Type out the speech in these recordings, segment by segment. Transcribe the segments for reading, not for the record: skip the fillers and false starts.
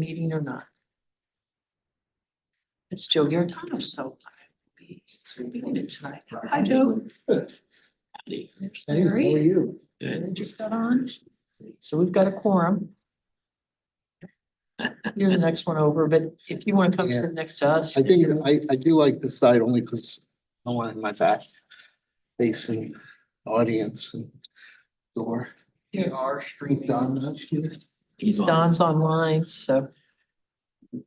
meeting or not? It's Joe Garetano, so I'll be beginning it tonight. Hi, Joe. Hey, Larry. how are you? Larry just got on. So we've got a quorum. You're the next one over, but if you want to come sit next to us. I think I do like this side only because I want my back facing audience and door. Here. Are streaming on. Don's online, so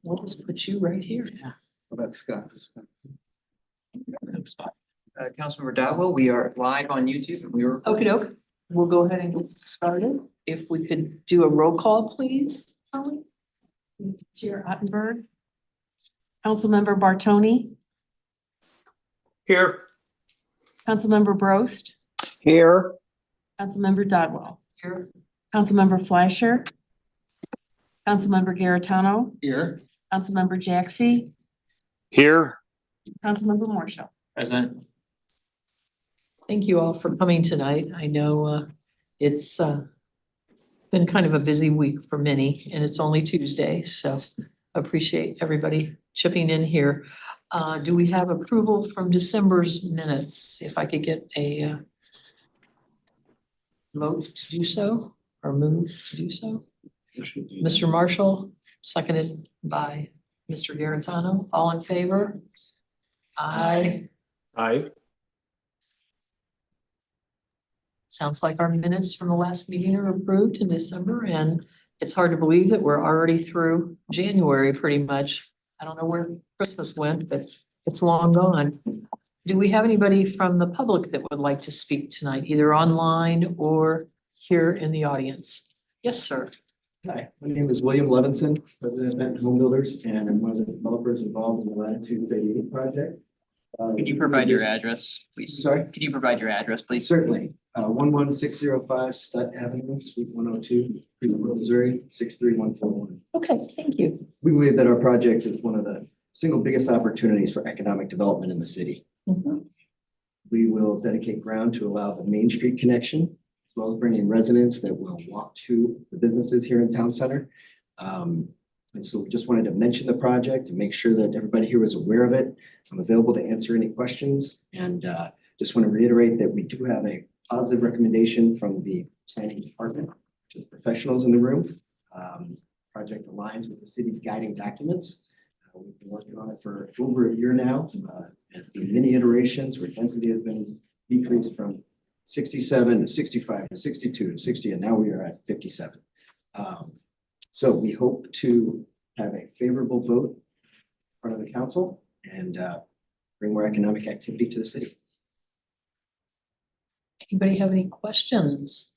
we'll just put you right here. How about Scott? Councilmember Dowell, we are live on YouTube and we were. Okey doke. We'll go ahead and get started. If we could do a roll call, please, Holly? Chair Ottenberg. Councilmember Bartoni. Here. Councilmember Brost. Here. Councilmember Dodwell. Here. Councilmember Fleischer. Councilmember Garetano. Here. Councilmember Jaxi. Here. Councilmember Marshall. Present. Thank you all for coming tonight. I know it's been kind of a busy week for many, and it's only Tuesday, so appreciate everybody chipping in here. Do we have approval from December's minutes? If I could get a vote to do so, or move to do so? Mr. Marshall, seconded by Mr. Garetano. All in favor? Aye. Aye. Sounds like our minutes from the last meeting are approved in December, and it's hard to believe that we're already through January pretty much. I don't know where Christmas went, but it's long gone. Do we have anybody from the public that would like to speak tonight, either online or here in the audience? Yes, sir. Hi, my name is William Levinson, president of Benton Home Builders, and I'm one of the developers involved in the Latitude 38 project. Could you provide your address, please? Sorry? Could you provide your address, please? Certainly. 11605 Stutt Avenue, Suite 102, Greenville, Missouri, 63141. Okay, thank you. We believe that our project is one of the single biggest opportunities for economic development in the city. Mhm. We will dedicate ground to allow the Main Street connection, as well as bringing residents that will walk to the businesses here in Town Center. And so just wanted to mention the project and make sure that everybody here was aware of it. I'm available to answer any questions, and just want to reiterate that we do have a positive recommendation from the planning department to the professionals in the room. Project aligns with the city's guiding documents. We've been working on it for over a year now. As the many iterations where density has been decreased from 67 to 65 to 62 to 60, and now we are at 57. So we hope to have a favorable vote in front of the council and bring more economic activity to the city. Anybody have any questions?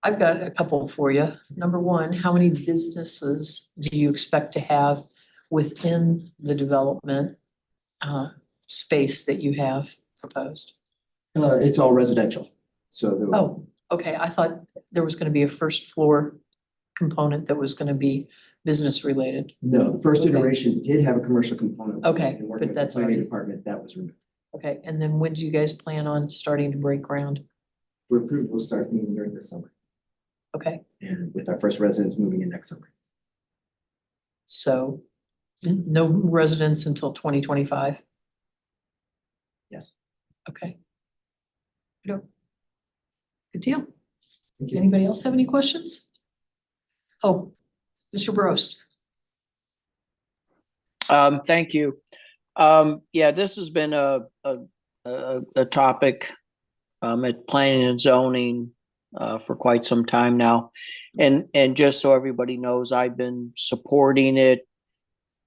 I've got a couple for you. Number one, how many businesses do you expect to have within the development space that you have proposed? It's all residential. So there Oh, okay. I thought there was going to be a first floor component that was going to be business related. no, the first Okay. iteration did have a commercial component. Okay, And working but with the that's planning already- department, that was removed. Okay, and then when do you guys plan on starting to break ground? For approval, we'll start meeting during this summer, Okay, and with our first residents moving in next summer. so no residents until 2025. Yes. Okay. Good deal. Thank you. Anybody else have any questions? Oh, Mr. Brost. Thank you. Yeah, this has been a topic at planning and zoning for quite some time now. And just so everybody knows, I've been supporting it.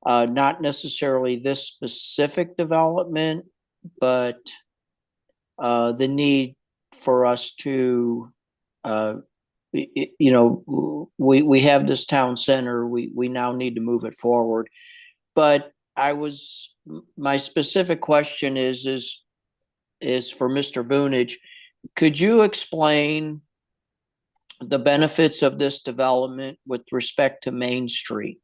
Not necessarily this specific development, but the need for us to we have this town center, we now need to move it forward. But my specific question is for Mr. Vunich. Could you explain the benefits of this development with respect to Main Street?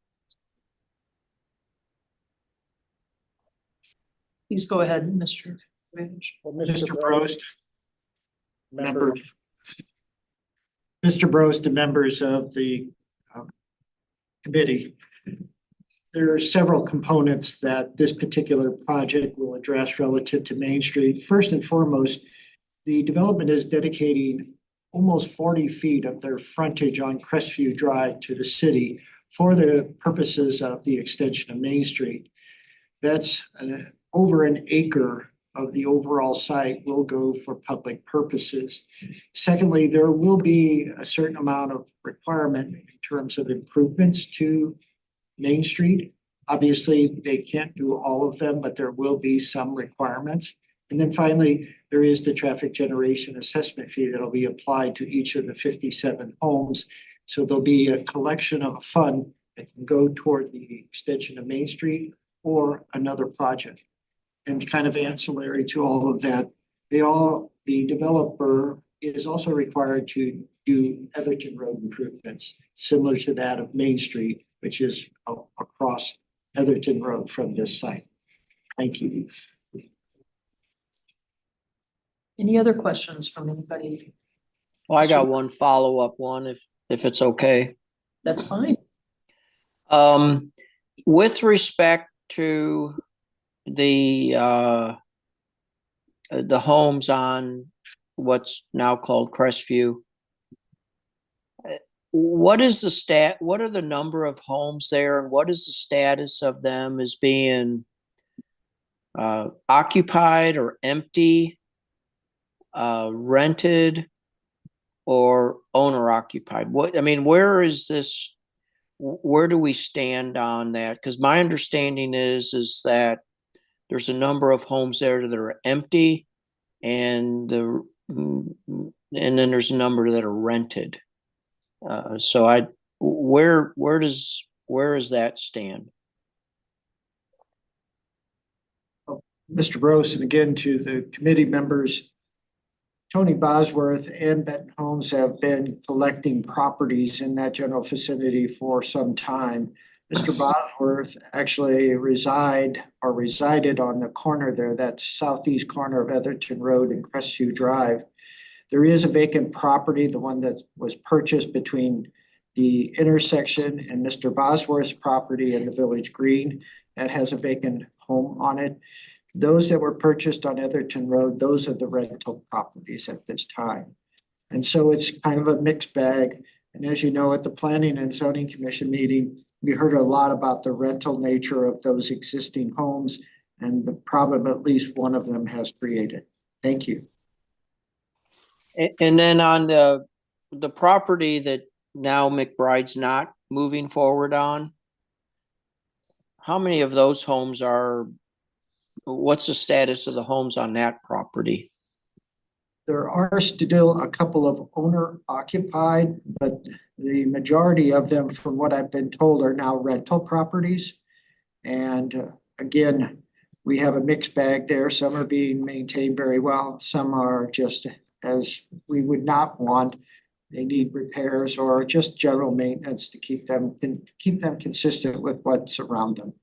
Please go ahead, Mr. Vunich. Mr. Brost. Members. Mr. Brost and members of the committee. There are several components that this particular project will address relative to Main Street. First and foremost, the development is dedicating almost 40 feet of their frontage on Crestview Drive to the city for the purposes of the extension of Main Street. That's over an acre of the overall site will go for public purposes. Secondly, there will be a certain amount of requirement in terms of improvements to Main Street. Obviously, they can't do all of them, but there will be some requirements. And then finally, there is the traffic generation assessment fee that'll be applied to each of the 57 homes. So there'll be a collection of a fund that can go toward the extension of Main Street or another project. And kind of ancillary to all of that, the developer is also required to do Etherton Road improvements, similar to that of Main Street, which is across Etherton Road from this site. Thank you. Any other questions from anybody? Well, I got one follow-up one if it's okay. That's fine. With respect to the homes on what's now called Crestview, what is the what are the number of homes there, and what is the status of them as being occupied or empty, rented, or owner occupied? Where is this? Where do we stand on that? Because my understanding is that there's a number of homes there that are empty, and then there's a number that are rented. So where does that stand? Mr. Gross, and again to the committee members, Tony Bosworth and Benton Homes have been collecting properties in that general vicinity for some time. Mr. Bosworth actually resided on the corner there, that southeast corner of Etherton Road and Crestview Drive. There is a vacant property, the one that was purchased between the intersection and Mr. Bosworth's property in the Village Green, that has a vacant home on it. Those that were purchased on Etherton Road, those are the rental properties at this time. And so it's kind of a mixed bag. And as you know, at the Planning and Zoning Commission meeting, we heard a lot about the rental nature of those existing homes and the problem at least one of them has created. Thank you. And then on the property that now McBride's not moving forward on, how many of those homes what's the status of the homes on that property? There are still a couple of owner occupied, but the majority of them, from what I've been told, are now rental properties. And again, we have a mixed bag there. Some are being maintained very well. Some are just as we would not want. They need repairs or just general maintenance to keep them consistent with what's around them.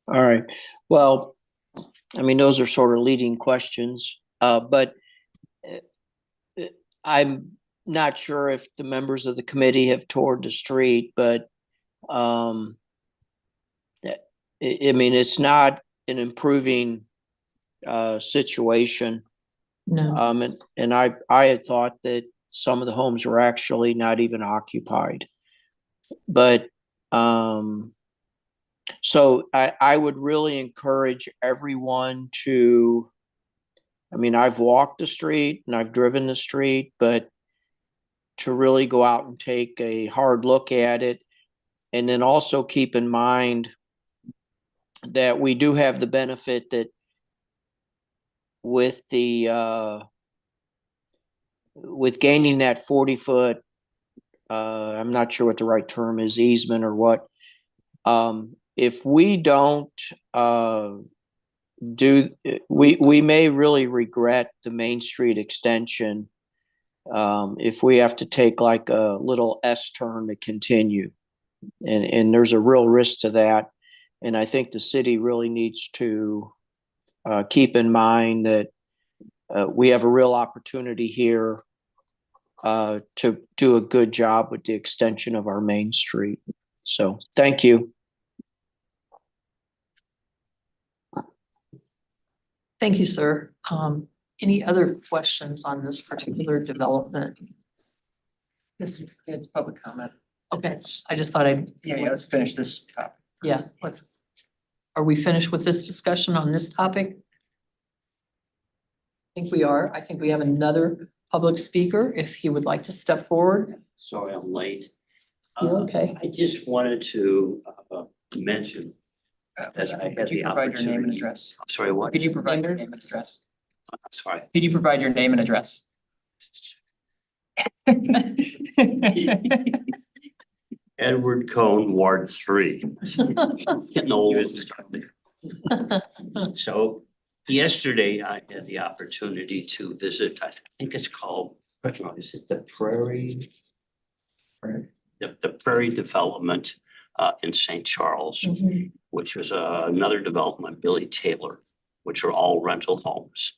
All right. Well, those are sort of leading questions, but I'm not sure if the members of the committee have toured the street, but it's not an improving situation. No. And I had thought that some of the homes were actually not even occupied, but so I would really encourage everyone to, I've walked the street and I've driven the street, but to really go out and take a hard look at it. And then also keep in mind that we do have the benefit that with gaining that 40-foot, I'm not sure what the right term is, easement or what, if we don't we may really regret the Main Street extension if we have to take like a little S turn to continue. And there's a real risk to that. And I think the city really needs to keep in mind that we have a real opportunity here to do a good job with the extension of our main street. So thank you. Thank you, sir. Any other questions on this particular development? It's public comment. Okay, I just thought I'd. Yeah, let's finish this topic. Yeah, are we finished with this discussion on this topic? I think we are. I think we have another public speaker if he would like to step forward. Sorry, I'm late. You're okay. I just wanted to mention, As I had Could you the provide your name and opportunity- address? I'm sorry, what? Could you provide your name and address? I'm sorry. Could you provide your name and address? Edward Cohn, Ward 3. Getting old. So yesterday I had the opportunity to visit, I think it's called, is it the Prairie? The Prairie Development in St. Charles, Mhm. which was another development, Billy Taylor, which are all rental homes.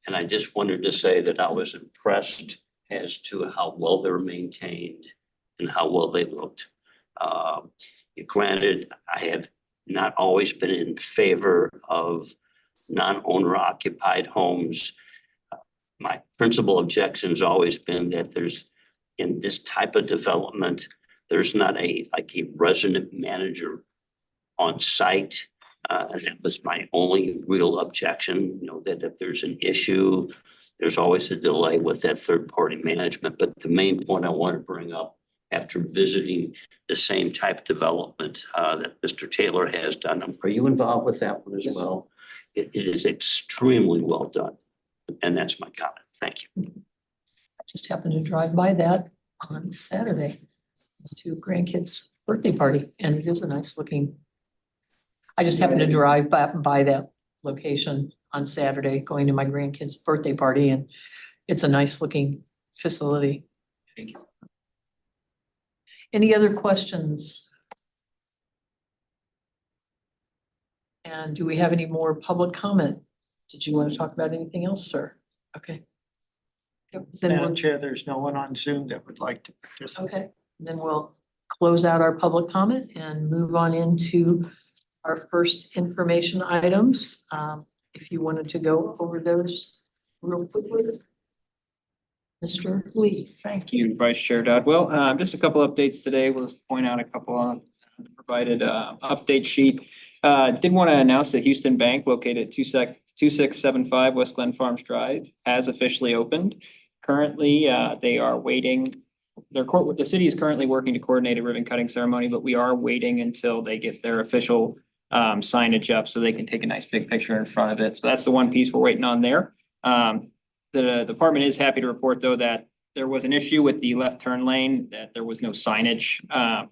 And I just wanted to say that I was impressed as to how well they're maintained and how well they looked. Granted, I have not always been in favor of non-owner occupied homes. My principal objection has always been that there's, in this type of development, there's not a resident manager on site. And that was my only real objection, that if there's an issue, there's always a delay with that third-party management. But the main point I want to bring up after visiting the same type development that Mr. Taylor has done, are you involved with that one as Yes, sir. well? It is extremely well done. And that's my comment. Thank you. I just happened to drive by that on Saturday to grandkids' birthday party, and it is a nice looking. I just happened to drive by that location on Saturday, going to my grandkids' birthday party, and it's a nice looking facility. Thank you. Any other questions? And do we have any more public comment? Did you want to talk about anything else, sir? Okay. Yep, then Madam we'll, Chair, there's no one on Zoom that would like to participate. okay, then we'll close out our public comment and move on into our first information items. If you wanted to go over those real quickly. Mr. Lee. Thank you, Vice Chair Dodwell. Just a couple updates today. We'll just point out a couple on the provided update sheet. Did want to announce that Houston Bank located at 2675 West Glen Farms Drive has officially opened. Currently, they are waiting. The city is currently working to coordinate a ribbon cutting ceremony, but we are waiting until they get their official signage up so they can take a nice big picture in front of it. So that's the one piece we're waiting on there. The department is happy to report, though, that there was an issue with the left turn lane, that there was no signage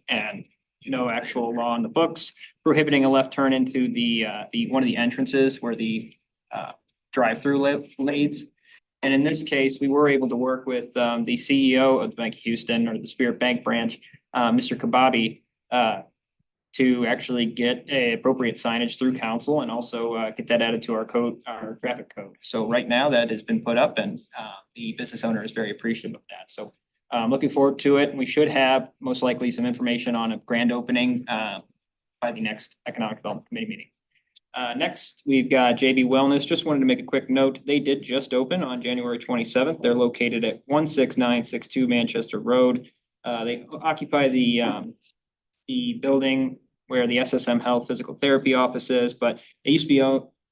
and no actual law in the books prohibiting a left turn into the one of the entrances where the drive-through leads. And in this case, we were able to work with the CEO of the Bank of Houston, or the Spirit Bank branch, Mr. Kababi, to actually get appropriate signage through council and also get that added to our code, our traffic code. So right now that has been put up, and the business owner is very appreciative of that. So looking forward to it. We should have most likely some information on a grand opening by the next Economic Development Committee meeting. Next, we've got JB Wellness. Just wanted to make a quick note. They did just open on January 27th. They're located at 16962 Manchester Road. They occupy the building where the SSM Health Physical Therapy office is, but it used to be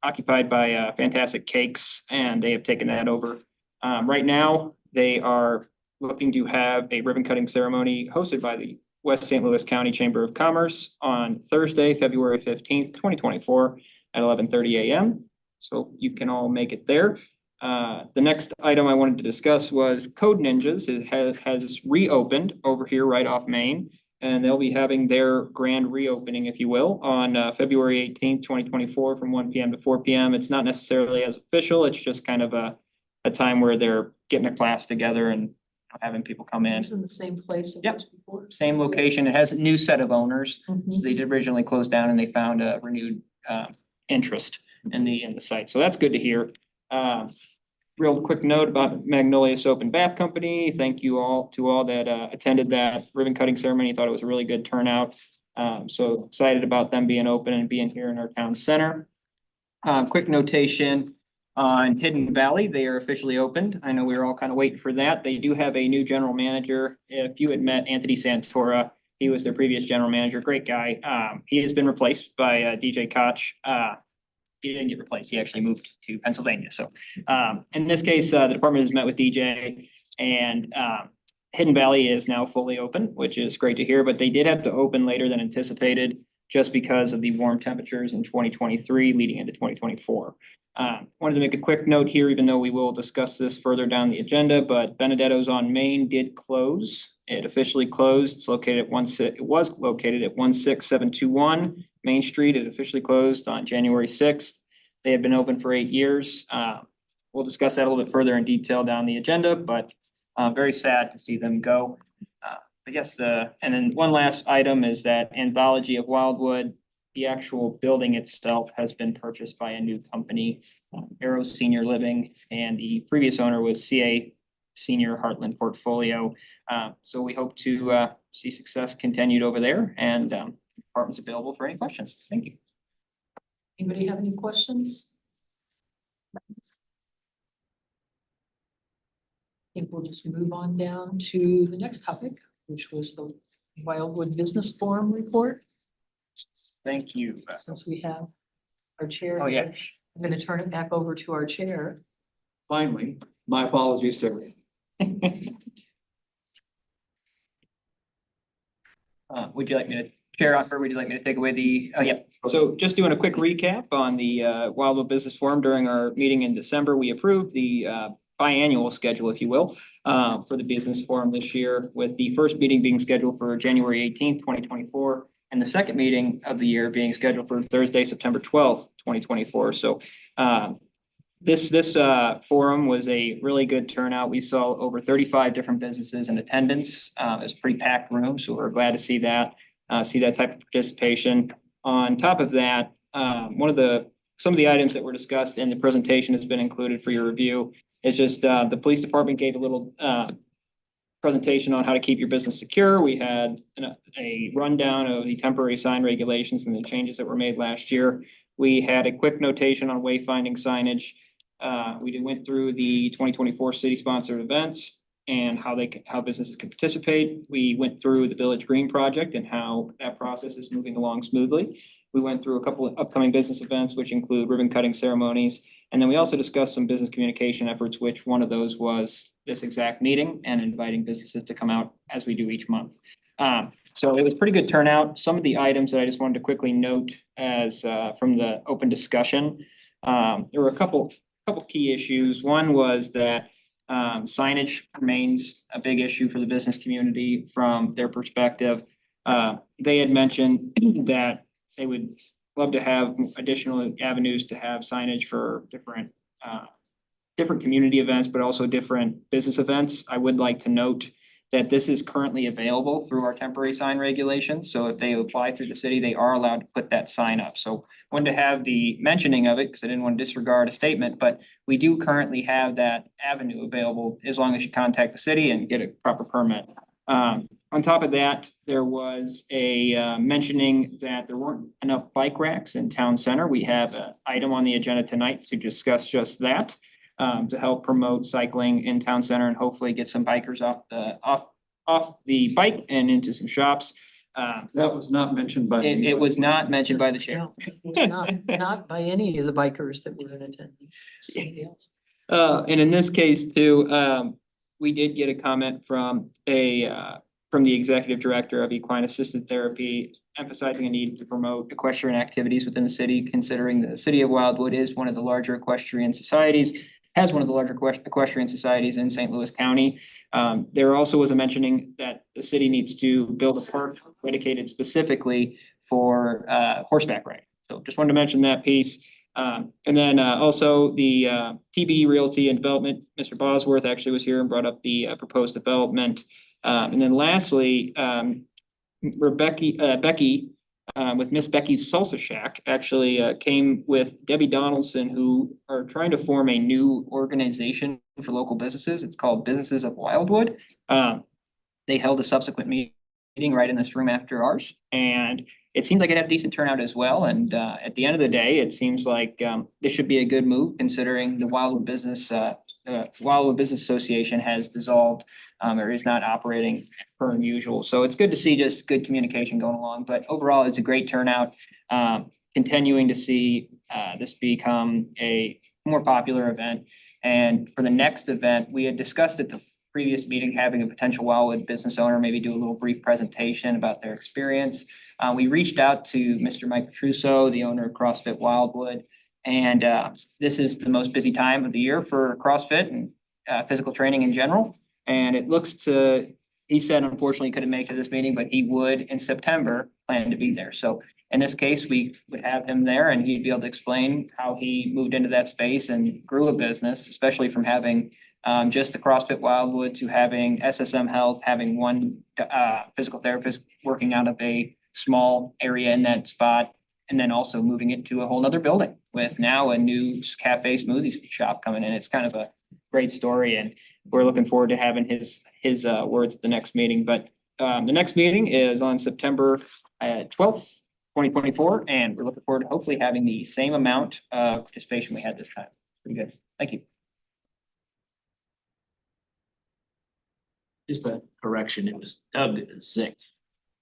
occupied by Fantastic Cakes, and they have taken that over. Right now, they are looking to have a ribbon cutting ceremony hosted by the West St. Louis County Chamber of Commerce on Thursday, February 15th, 2024 at 11:30 a.m. So you can all make it there. The next item I wanted to discuss was Code Ninjas. It has reopened over here right off Main, and they'll be having their grand reopening, if you will, on February 18th, 2024 from 1 p.m. to 4 p.m. It's not necessarily as official. It's just kind of a time where they're getting a class together and having people come in. It's in the same place. it Yep. was before. Same location. It has a new set of owners. Mhm. So they did originally close down and they found a renewed interest in the site. So that's good to hear. real quick note about Magnolia Soap and Bath Company. Thank you all to all that attended that ribbon cutting ceremony. Thought it was a really good turnout. So excited about them being open and being here in our town center. Quick notation on Hidden Valley. They are officially opened. I know we were all kind of waiting for that. They do have a new general manager. If you had met Anthony Santora, he was their previous general manager. Great guy. He has been replaced by DJ Koch. He didn't get replaced. He actually moved to Pennsylvania. So in this case, the department has met with DJ and Hidden Valley is now fully open, which is great to hear, but they did have to open later than anticipated just because of the warm temperatures in 2023 leading into 2024. Wanted to make a quick note here, even though we will discuss this further down the agenda, but Benedetto's on Main did close. It officially closed. It was located at 16721 Main Street. It officially closed on January 6th. They have been open for 8 years. We'll discuss that a little bit further in detail down the agenda, but very sad to see them go. I guess and then one last item is that Anthology of Wildwood, the actual building itself has been purchased by a new company, Arrow Senior Living, and the previous owner was CA Senior Heartland Portfolio. So we hope to see success continued over there, and department's available for any questions. Thank you. Anybody have any questions? I think we'll just move on down to the next topic, which was the Wildwood Business Forum report. Thank you. Since we have our chair. Oh, yeah. here, I'm going to turn it back over to our chair. Finally, my apologies to everyone. Would you like me to chair on, or would you like me to take away the, oh yeah. So just doing a quick recap on the Wildwood Business Forum during our meeting in December, we approved the biannual schedule, if you will, for the business forum this year, with the first meeting being scheduled for January 18th, 2024, and the second meeting of the year being scheduled for Thursday, September 12th, 2024. So this forum was a really good turnout. We saw over 35 different businesses in attendance. It was a pretty packed room, so we're glad to see that type of participation. On top of that, some of the items that were discussed in the presentation has been included for your review. It's just the police department gave a little presentation on how to keep your business secure. We had a rundown of the temporary sign regulations and the changes that were made last year. We had a quick notation on wayfinding signage. We went through the 2024 city sponsored events and how businesses can participate. We went through the Village Green project and how that process is moving along smoothly. We went through a couple of upcoming business events, which include ribbon cutting ceremonies. And then we also discussed some business communication efforts, which one of those was this exact meeting and inviting businesses to come out as we do each month. So it was pretty good turnout. Some of the items that I just wanted to quickly note as from the open discussion, there were a couple key issues. One was that signage remains a big issue for the business community from their perspective. They had mentioned that they would love to have additional avenues to have signage for different community events, but also different business events. I would like to note that this is currently available through our temporary sign regulations. So if they apply through the city, they are allowed to put that sign up. So I wanted to have the mentioning of it because I didn't want to disregard a statement, but we do currently have that avenue available as long as you contact the city and get a proper permit. On top of that, there was a mentioning that there weren't enough bike racks in town center. We have an item on the agenda tonight to discuss just that, to help promote cycling in town center and hopefully get some bikers off the bike and into some shops. That was not mentioned by. It was not mentioned by the chair. No, it was not by any of the bikers that were in attendance. Somebody else. And in this case too, we did get a comment from the executive director of Equine Assisted Therapy, emphasizing a need to promote equestrian activities within the city, considering the city of Wildwood is one of the larger equestrian societies, has one of the larger equestrian societies in St. Louis County. There also was a mentioning that the city needs to build a park dedicated specifically for horseback riding. So just wanted to mention that piece. And then also the TB Realty and Development, Mr. Bosworth actually was here and brought up the proposed development. And then lastly, Becky with Miss Becky's Salsa Shack, actually came with Debbie Donaldson, who are trying to form a new organization for local businesses. It's called Businesses of Wildwood. They held a subsequent meeting right in this room after ours, and it seemed like it had a decent turnout as well. And at the end of the day, it seems like this should be a good move considering the Wildwood Business Association has dissolved or is not operating per usual. So it's good to see just good communication going along, but overall, it's a great turnout. Continuing to see this become a more popular event. And for the next event, we had discussed at the previous meeting, having a potential Wildwood business owner, maybe do a little brief presentation about their experience. We reached out to Mr. Mike Trousseau, the owner of CrossFit Wildwood. And this is the most busy time of the year for CrossFit and physical training in general. And it looks he said, unfortunately, he couldn't make it to this meeting, but he would in September plan to be there. So in this case, we would have him there and he'd be able to explain how he moved into that space and grew a business, especially from having just the CrossFit Wildwood to having SSM Health, having one physical therapist working out of a small area in that spot, and then also moving it to a whole nother building with now a new cafe smoothie shop coming in. It's kind of a great story, and we're looking forward to having his words at the next meeting. But the next meeting is on September 12th, 2024, and we're looking forward to hopefully having the same amount of participation we had this time. Pretty good. Thank you. Just a correction, it was Doug Zick,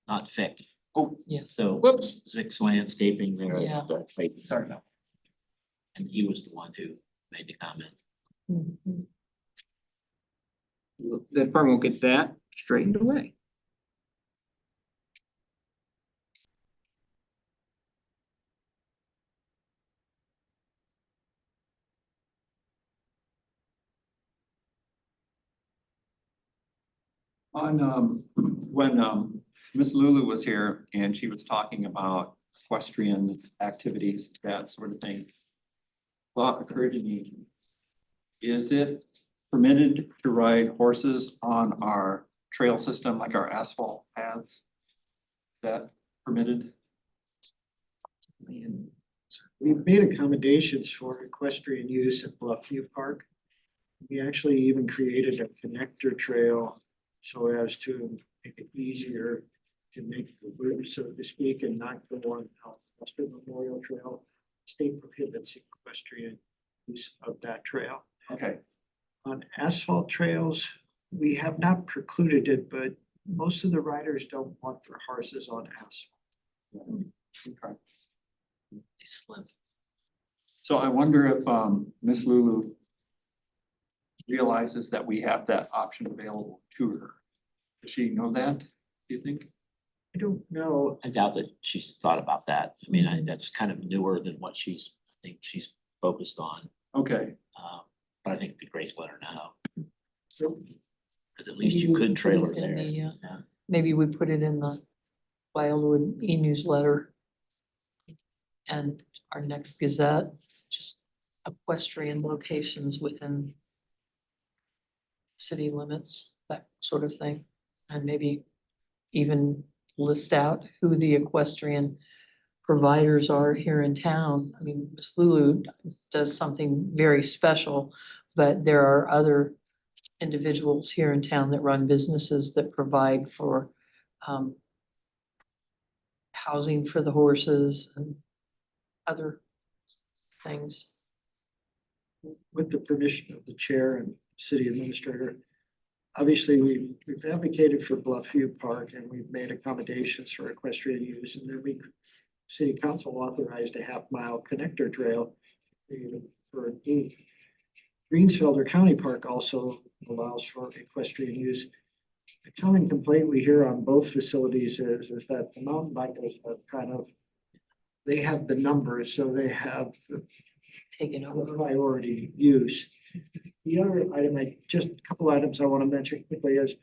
not Fick. Oh, yeah. So Whoops. Zick's Landscaping there. Yeah. Sorry about And he was the one who made the comment. Mhm. that. The firm will get that straightened away. On, when, Miss Lulu was here and she was talking about equestrian activities, that sort of thing. Thought occurred to me. Is it permitted to ride horses on our trail system, like our asphalt paths? Is that permitted? We've made accommodations for equestrian use at Bluffview Park. We actually even created a connector trail so as to make it easier to make the route, so to speak, and not go on Western Memorial Trail. State prohibits equestrian use of that trail. Okay, On asphalt trails, we have not precluded it, but most of the riders don't want their horses on asphalt. okay. Slim. So I wonder if Miss Lulu realizes that we have that option available to her. Does she know that, do you think? I don't know. I doubt that she's thought about that. I mean, that's kind of newer than what I think she's focused on. Okay, But I think it'd be great to let her know, So because at least you could trail her In there. the, maybe we put it in the Wildwood e-newsletter. And our next Gazette, just equestrian locations within city limits, that sort of thing. And maybe even list out who the equestrian providers are here in town. I mean, Miss Lulu does something very special, but there are other individuals here in town that run businesses that provide for housing for the horses and other things. with the permission of the chair and city administrator, obviously, we've advocated for Bluffview Park and we've made accommodations for equestrian use, and then city council authorized a half-mile connector trail for Greensfelder County Park also allows for equestrian use. The common complaint we hear on both facilities is that the mountain bikers are kind of, they have the numbers, so they have Taken the over. priority use. The other item, just a couple items I want to mention quickly is,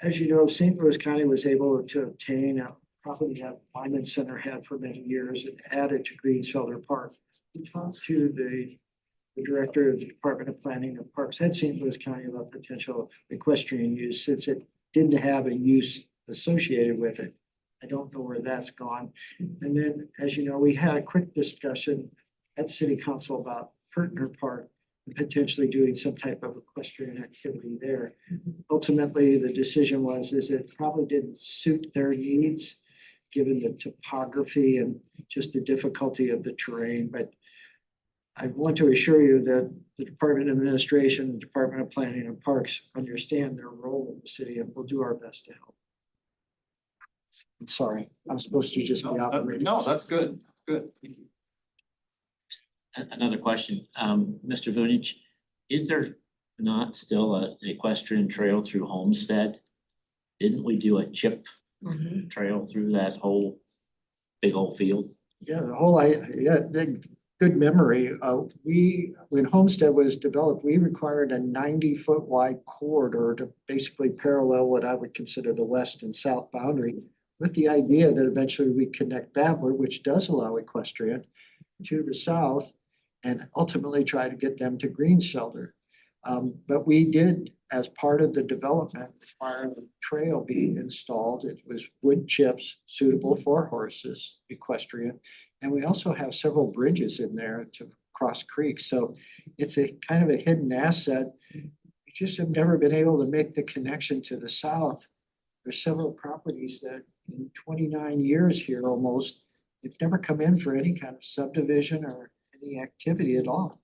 as you know, St. Louis County was able to obtain a property that Lyman Center had for many years and added to Greensfelder Park. We talked to the director of the Department of Planning and Parks at St. Louis County about potential equestrian use, since it didn't have a use associated with it I don't know where that's gone. And then, as you know, we had a quick discussion at city council about Pertner Park and potentially doing some type of equestrian activity there. Ultimately, the decision was, is it probably didn't suit their needs, given the topography and just the difficulty of the terrain, but I want to assure you that the Department of Administration, Department of Planning and Parks understand their role in the city and will do our best to help. I'm sorry, I'm supposed to just be operating. No, that's good. That's good. Thank you. Another question, Mr. Vunich, is there not still an equestrian trail through Homestead? Didn't we do a chip trail through that whole big old field? Yeah, good memory. When Homestead was developed, we required a 90-foot wide corridor to basically parallel what I would consider the west and south boundary, with the idea that eventually we connect Babler, which does allow equestrian, to the south, and ultimately try to get them to Green Shelter. But we did, as part of the development, require the trail be installed. It was wood chips suitable for horses, equestrian. And we also have several bridges in there to cross creeks. So it's a kind of a hidden asset. We just have never been able to make the connection to the south. There's several properties that in 29 years here almost, they've never come in for any kind of subdivision or any activity at all.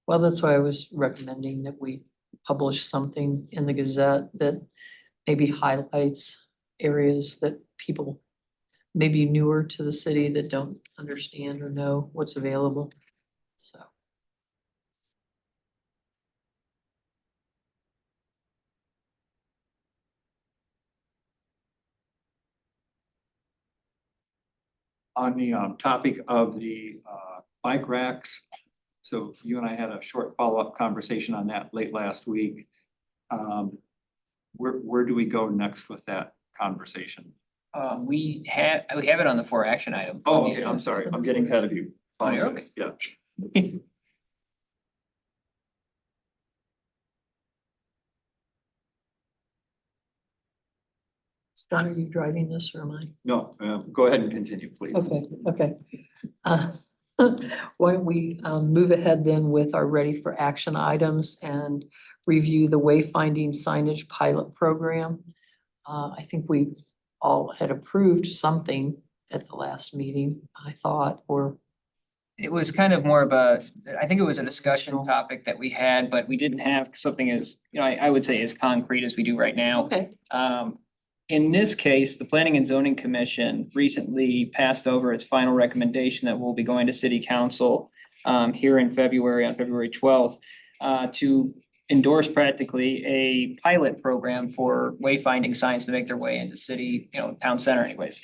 Well, that's why I was recommending that we publish something in the Gazette that maybe highlights areas that people maybe newer to the city that don't understand or know what's available. So. On the topic of the bike racks, so you and I had a short follow-up conversation on that late last week. Where do we go next with that conversation? We have it on the 4 action item. Oh, okay, I'm sorry, I'm getting ahead of you. Oh, you're okay. Yeah. Scott, are you driving this or am I? No, go ahead and continue, please. Okay. Why don't we move ahead then with our ready for action items and review the wayfinding signage pilot program. I think we all had approved something at the last meeting, I thought, or. It was kind of more of I think it was a discussion topic that we had, but we didn't have something as, I would say as concrete as we do right now. Okay. In this case, the Planning and Zoning Commission recently passed over its final recommendation that will be going to City Council here in February, on February 12th, to endorse practically a pilot program for wayfinding signs to make their way into city, town center anyways.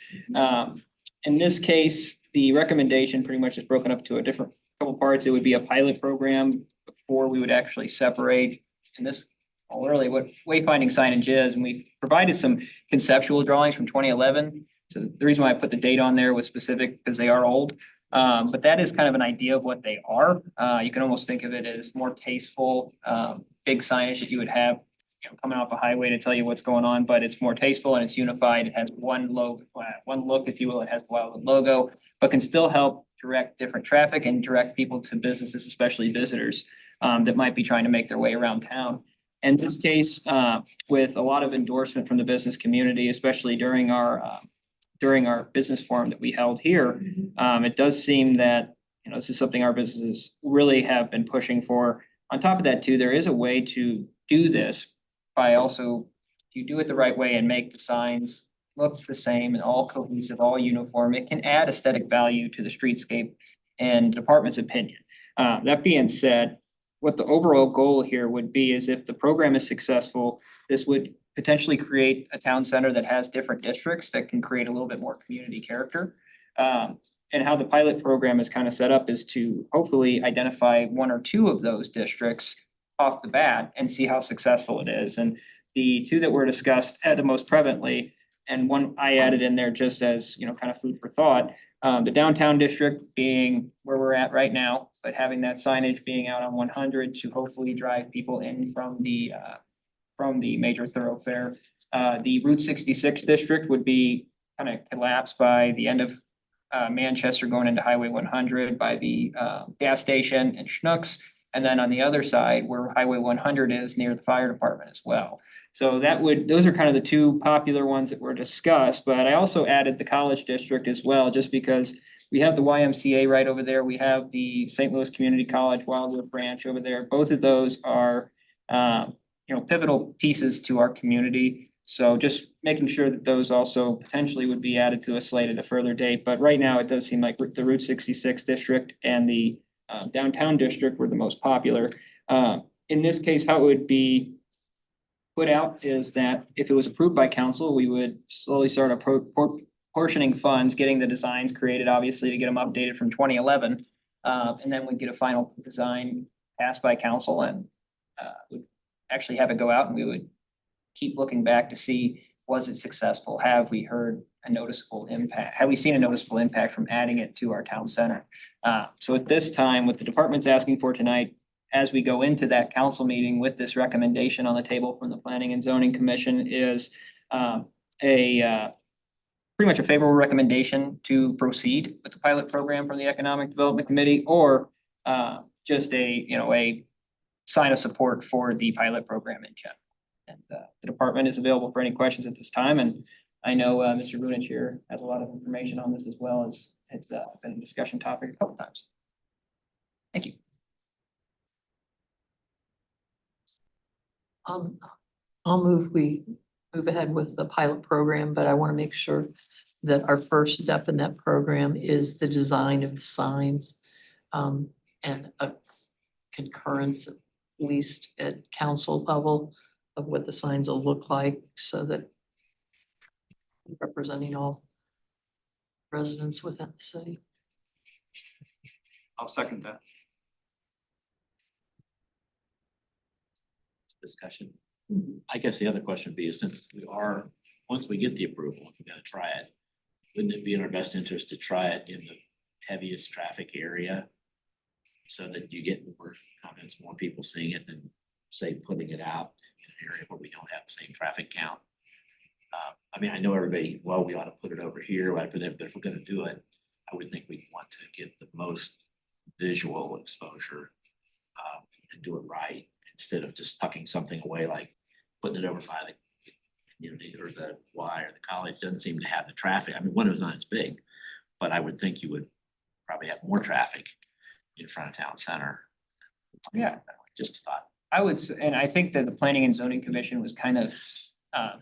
In this case, the recommendation pretty much is broken up to a different couple parts. It would be a pilot program before we would actually separate in this really what wayfinding signage is, and we've provided some conceptual drawings from 2011. So the reason why I put the date on there was specific because they are old. But that is kind of an idea of what they are. You can almost think of it as more tasteful, big signage that you would have, coming off a highway to tell you what's going on, but it's more tasteful and it's unified. It has one logo, one look, if you will. It has the Wildwood logo, but can still help direct different traffic and direct people to businesses, especially visitors, that might be trying to make their way around town. In this case, with a lot of endorsement from the business community, especially during our business forum that we held here, it does seem that, this is something our businesses really have been pushing for. On top of that too, there is a way to do this by also, if you do it the right way and make the signs look the same and all cohesive, all uniform, it can add aesthetic value to the streetscape and the department's opinion. That being said, what the overall goal here would be is if the program is successful, this would potentially create a town center that has different districts that can create a little bit more community character. And how the pilot program is kind of set up is to hopefully identify 1 or 2 of those districts off the bat and see how successful it is. And the 2 that were discussed at the most prevalently, and one I added in there just as, kind of food for thought, the downtown district being where we're at right now, but having that signage being out on 100 to hopefully drive people in from the major thoroughfare. The Route 66 district would be kind of collapsed by the end of Manchester going into Highway 100 by the gas station and Schnucks. And then on the other side where Highway 100 is near the fire department as well. So those are kind of the two popular ones that were discussed, but I also added the college district as well, just because we have the YMCA right over there. We have the St. Louis Community College Wildwood branch over there. Both of those are, pivotal pieces to our community. So just making sure that those also potentially would be added to a slate at a further date. But right now, it does seem like the Route 66 district and the downtown district were the most popular. In this case, how it would be put out is that if it was approved by council, we would slowly start portioning funds, getting the designs created, obviously, to get them updated from 2011. And then we'd get a final design passed by council and would actually have it go out, and we would keep looking back to see, was it successful? Have we heard a noticeable impact? Have we seen a noticeable impact from adding it to our town center? So at this time, what the department's asking for tonight, as we go into that council meeting with this recommendation on the table from the Planning and Zoning Commission, is pretty much a favorable recommendation to proceed with the pilot program from the Economic Development Committee, or just a sign of support for the pilot program in general. And the department is available for any questions at this time. And I know Mr. Vunich here has a lot of information on this, as well as it's been a discussion topic a couple times. Thank you. I'll we move ahead with the pilot program, but I want to make sure that our first step in that program is the design of the signs, and a concurrence, at least at council level, of what the signs will look like, so that representing all residents within the city. I'll second that. Discussion. I guess the other question would be, since once we get the approval, we're gonna try it. Wouldn't it be in our best interest to try it in the heaviest traffic area? So that you get more comments, more people seeing it than, say, putting it out in an area where we don't have the same traffic count. I mean, I know everybody, well, we ought to put it over here, right? But if we're gonna do it, I would think we'd want to get the most visual exposure and do it right, instead of just tucking something away, like putting it over by the community or the Y or the college. Doesn't seem to have the traffic. I mean, Windows 9 is big, but I would think you would probably have more traffic in front of town center. Yeah. Just a thought. And I think that the Planning and Zoning Commission was kind of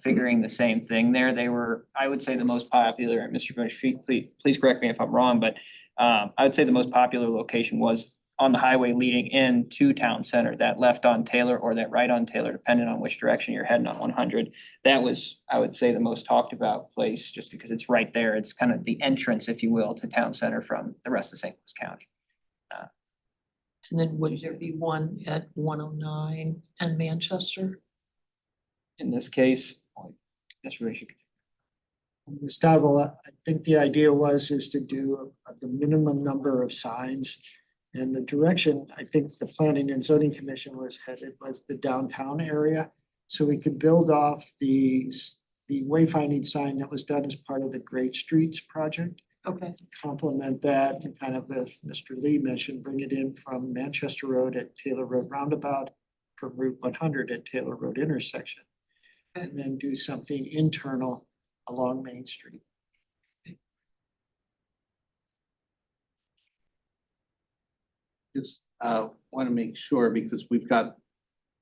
figuring the same thing there. They were, I would say, the most popular, and Mr. Bush, please correct me if I'm wrong, but I would say the most popular location was on the highway leading into town center, that left on Taylor or that right on Taylor, depending on which direction you're heading on 100. That was, I would say, the most talked about place, just because it's right there. It's kind of the entrance, if you will, to town center from the rest of St. Louis County. And then would there be one at 109 and Manchester? In this case, that's really should. Ms. Dodwell, I think the idea is to do the minimum number of signs. And the direction, I think the Planning and Zoning Commission was headed was the downtown area. So we could build off the wayfinding sign that was done as part of the Great Streets project. Okay. Complement that, and kind of, as Mr. Lee mentioned, bring it in from Manchester Road at Taylor Road Roundabout, from Route 100 at Taylor Road intersection. Okay. And then do something internal along Main Street. Just want to make sure, because we've got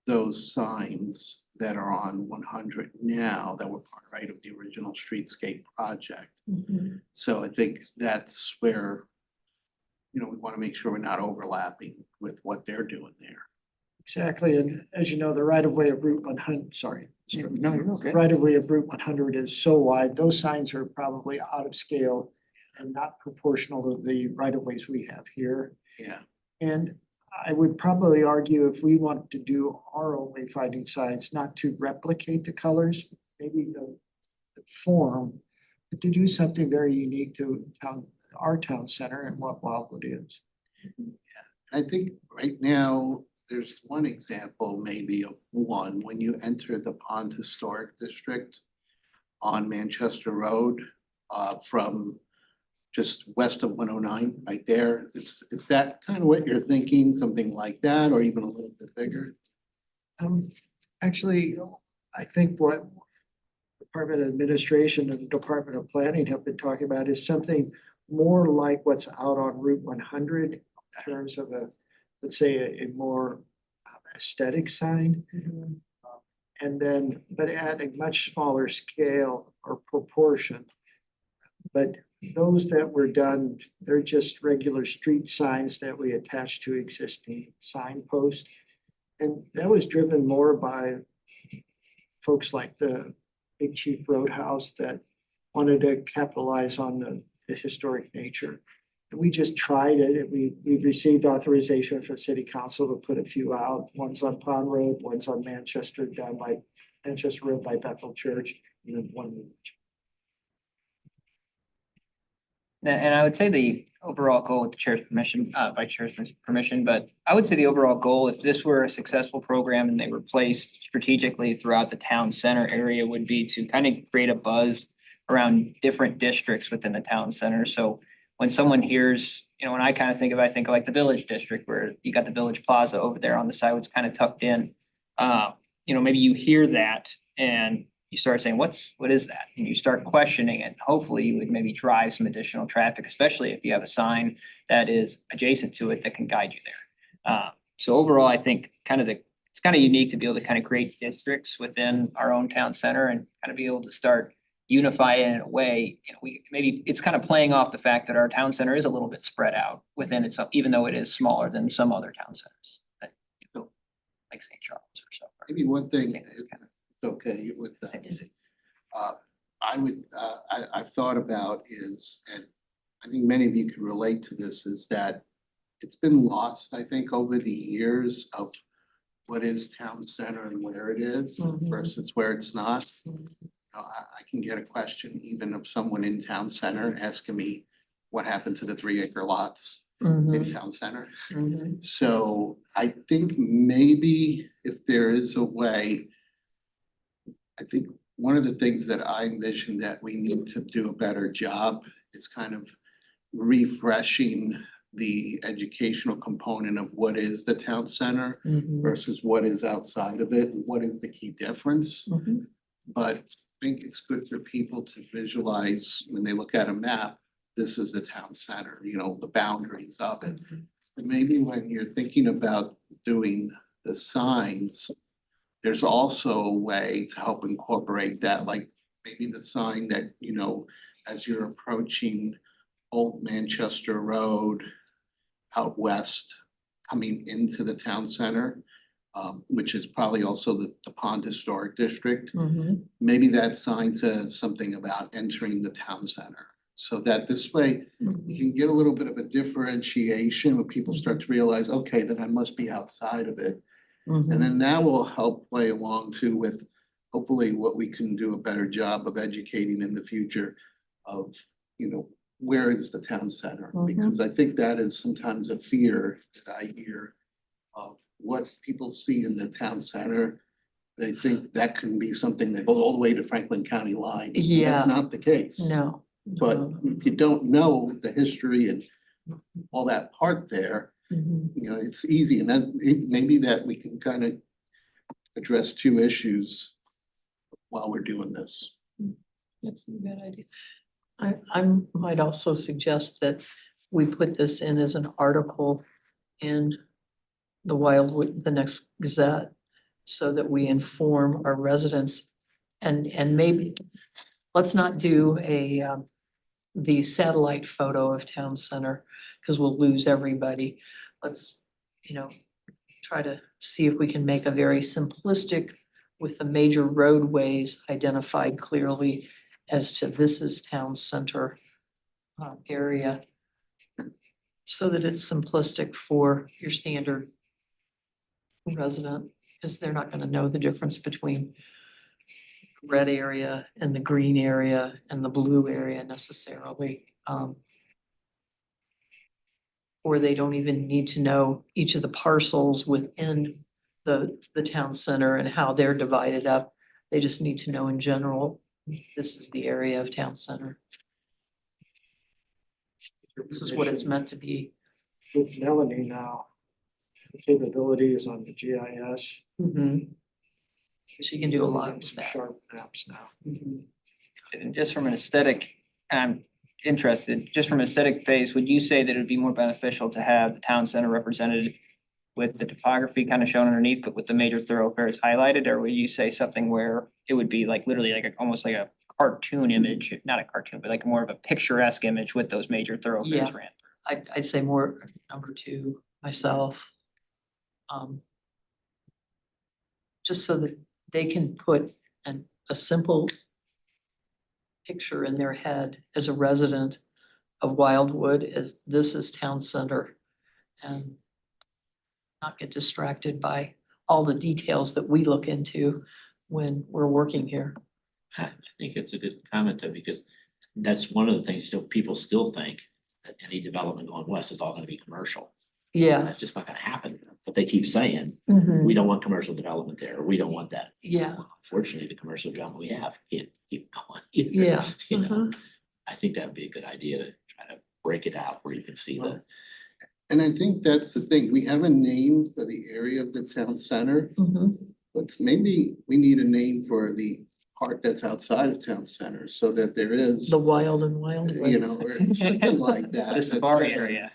those signs that are on 100 now that were part, right, of the original streetscape project. Mhm. So I think that's where, we want to make sure we're not overlapping with what they're doing there. Exactly, and as you know, the right of way of Route 100, sorry. No, you're okay. Right of way of Route 100 is so wide, those signs are probably out of scale and not proportional to the right of ways we have here. Yeah. And I would probably argue, if we want to do our own wayfinding signs, not to replicate the colors, maybe the form, but to do something very unique to our town center and what Wildwood is. I think right now, there's one example maybe of one, when you enter the Pond Historic District on Manchester Road, from just west of 109, right there. Is that kind of what you're thinking, something like that, or even a little bit bigger? Actually, I think what Department of Administration and the Department of Planning have been talking about is something more like what's out on Route 100 in terms of a, let's say, a more aesthetic sign. And then, but at a much smaller scale or proportion. But those that were done, they're just regular street signs that we attach to existing signposts. And that was driven more by folks like the Big Chief Roadhouse that wanted to capitalize on the historic nature. And we just tried it, and we've received authorization from City Council to put a few out. One's on Pond Road, one's on Manchester, down by Manchester Road by Bethel Church, and then one. And I would say the overall goal with the chair's permission, vice chair's permission, but I would say the overall goal, if this were a successful program and they were placed strategically throughout the town center area, would be to kind of create a buzz around different districts within the town center. So when someone hears, when I kind of think of, I think of like the Village District where you got the Village Plaza over there on the side, it's kind of tucked in. Maybe you hear that and you start saying, what is that? And you start questioning it. Hopefully you would maybe drive some additional traffic, especially if you have a sign that is adjacent to it that can guide you there. So overall, I think it's kind of unique to be able to kind of create districts within our own town center and kind of be able to start unify it in a way, maybe it's kind of playing off the fact that our town center is a little bit spread out within itself, even though it is smaller than some other town centers. Like St. Charles or so. Maybe one thing, St. Louis kind of. okay, with that. St. I've thought about is, and I think many of you can relate to this, is that it's been lost, I think, over the years of what is town center and where it is versus where it's not. I can get a question even of someone in town center asking me what happened to the 3-acre lots in town center. So I think maybe if there is a way, I think one of the things that I envision that we need to do a better job is kind of refreshing the educational component of what is the town center versus what is outside of it and what is the key difference. But I think it's good for people to visualize when they look at a map, this is the town center, the boundaries of it. And maybe when you're thinking about doing the signs, there's also a way to help incorporate that, like maybe the sign that, as you're approaching Old Manchester Road out west, coming into the town center, which is probably also the Pond Historic District. Maybe that sign says something about entering the town center. So that this way you can get a little bit of a differentiation when people start to realize, okay, then I must be outside of it. And then that will help play along too with hopefully what we can do a better job of educating in the future of, where is the town center? Because I think that is sometimes a fear that I hear of what people see in the town center. They think that can be something that goes all the way to Franklin County line. Yeah. That's not the case. No. But if you don't know the history and all that part there, it's easy. And then maybe that we can kind of address two issues while we're doing this. That's a good idea. I might also suggest that we put this in as an article in the next Gazette, so that we inform our residents and maybe let's not do the satellite photo of town center because we'll lose everybody. Let's, try to see if we can make a very simplistic with the major roadways identified clearly as to this is town center area, so that it's simplistic for your standard resident, because they're not going to know the difference between red area and the green area and the blue area necessarily. or they don't even need to know each of the parcels within the town center and how they're divided up. They just need to know in general, this is the area of town center. This is what it's meant to be. With Melanie now, the capabilities on the GIS. Mhm. She can do a lot with Some that. sharp maps now. Mhm. And just from an aesthetic, I'm interested, just from an aesthetic phase, would you say that it would be more beneficial to have the town center represented with the topography kind of shown underneath, but with the major thoroughfares highlighted, or would you say something where it would be like literally like almost like a cartoon image, not a cartoon, but like more of a picturesque image with those major thoroughfares Yeah. ran? I'd say more number two myself. Just so that they can put a simple picture in their head as a resident of Wildwood as this is town center. And not get distracted by all the details that we look into when we're working here. I think it's a good comment though, because that's one of the things, so people still think that any development going west is all gonna be commercial. Yeah. That's just not gonna happen, but they keep saying, Mhm. we don't want commercial development there, we don't want that. Yeah. Unfortunately, the commercial development we have can't keep going. Yeah. You know, Mhm. I think that'd be a good idea to try to break it out where you can see the. And I think that's the thing, we have a name for the area of the town center, Mhm. but maybe we need a name for the part that's outside of town center, so that there is, The wild and wild. you know, or something like that. The that's safari sort of, area.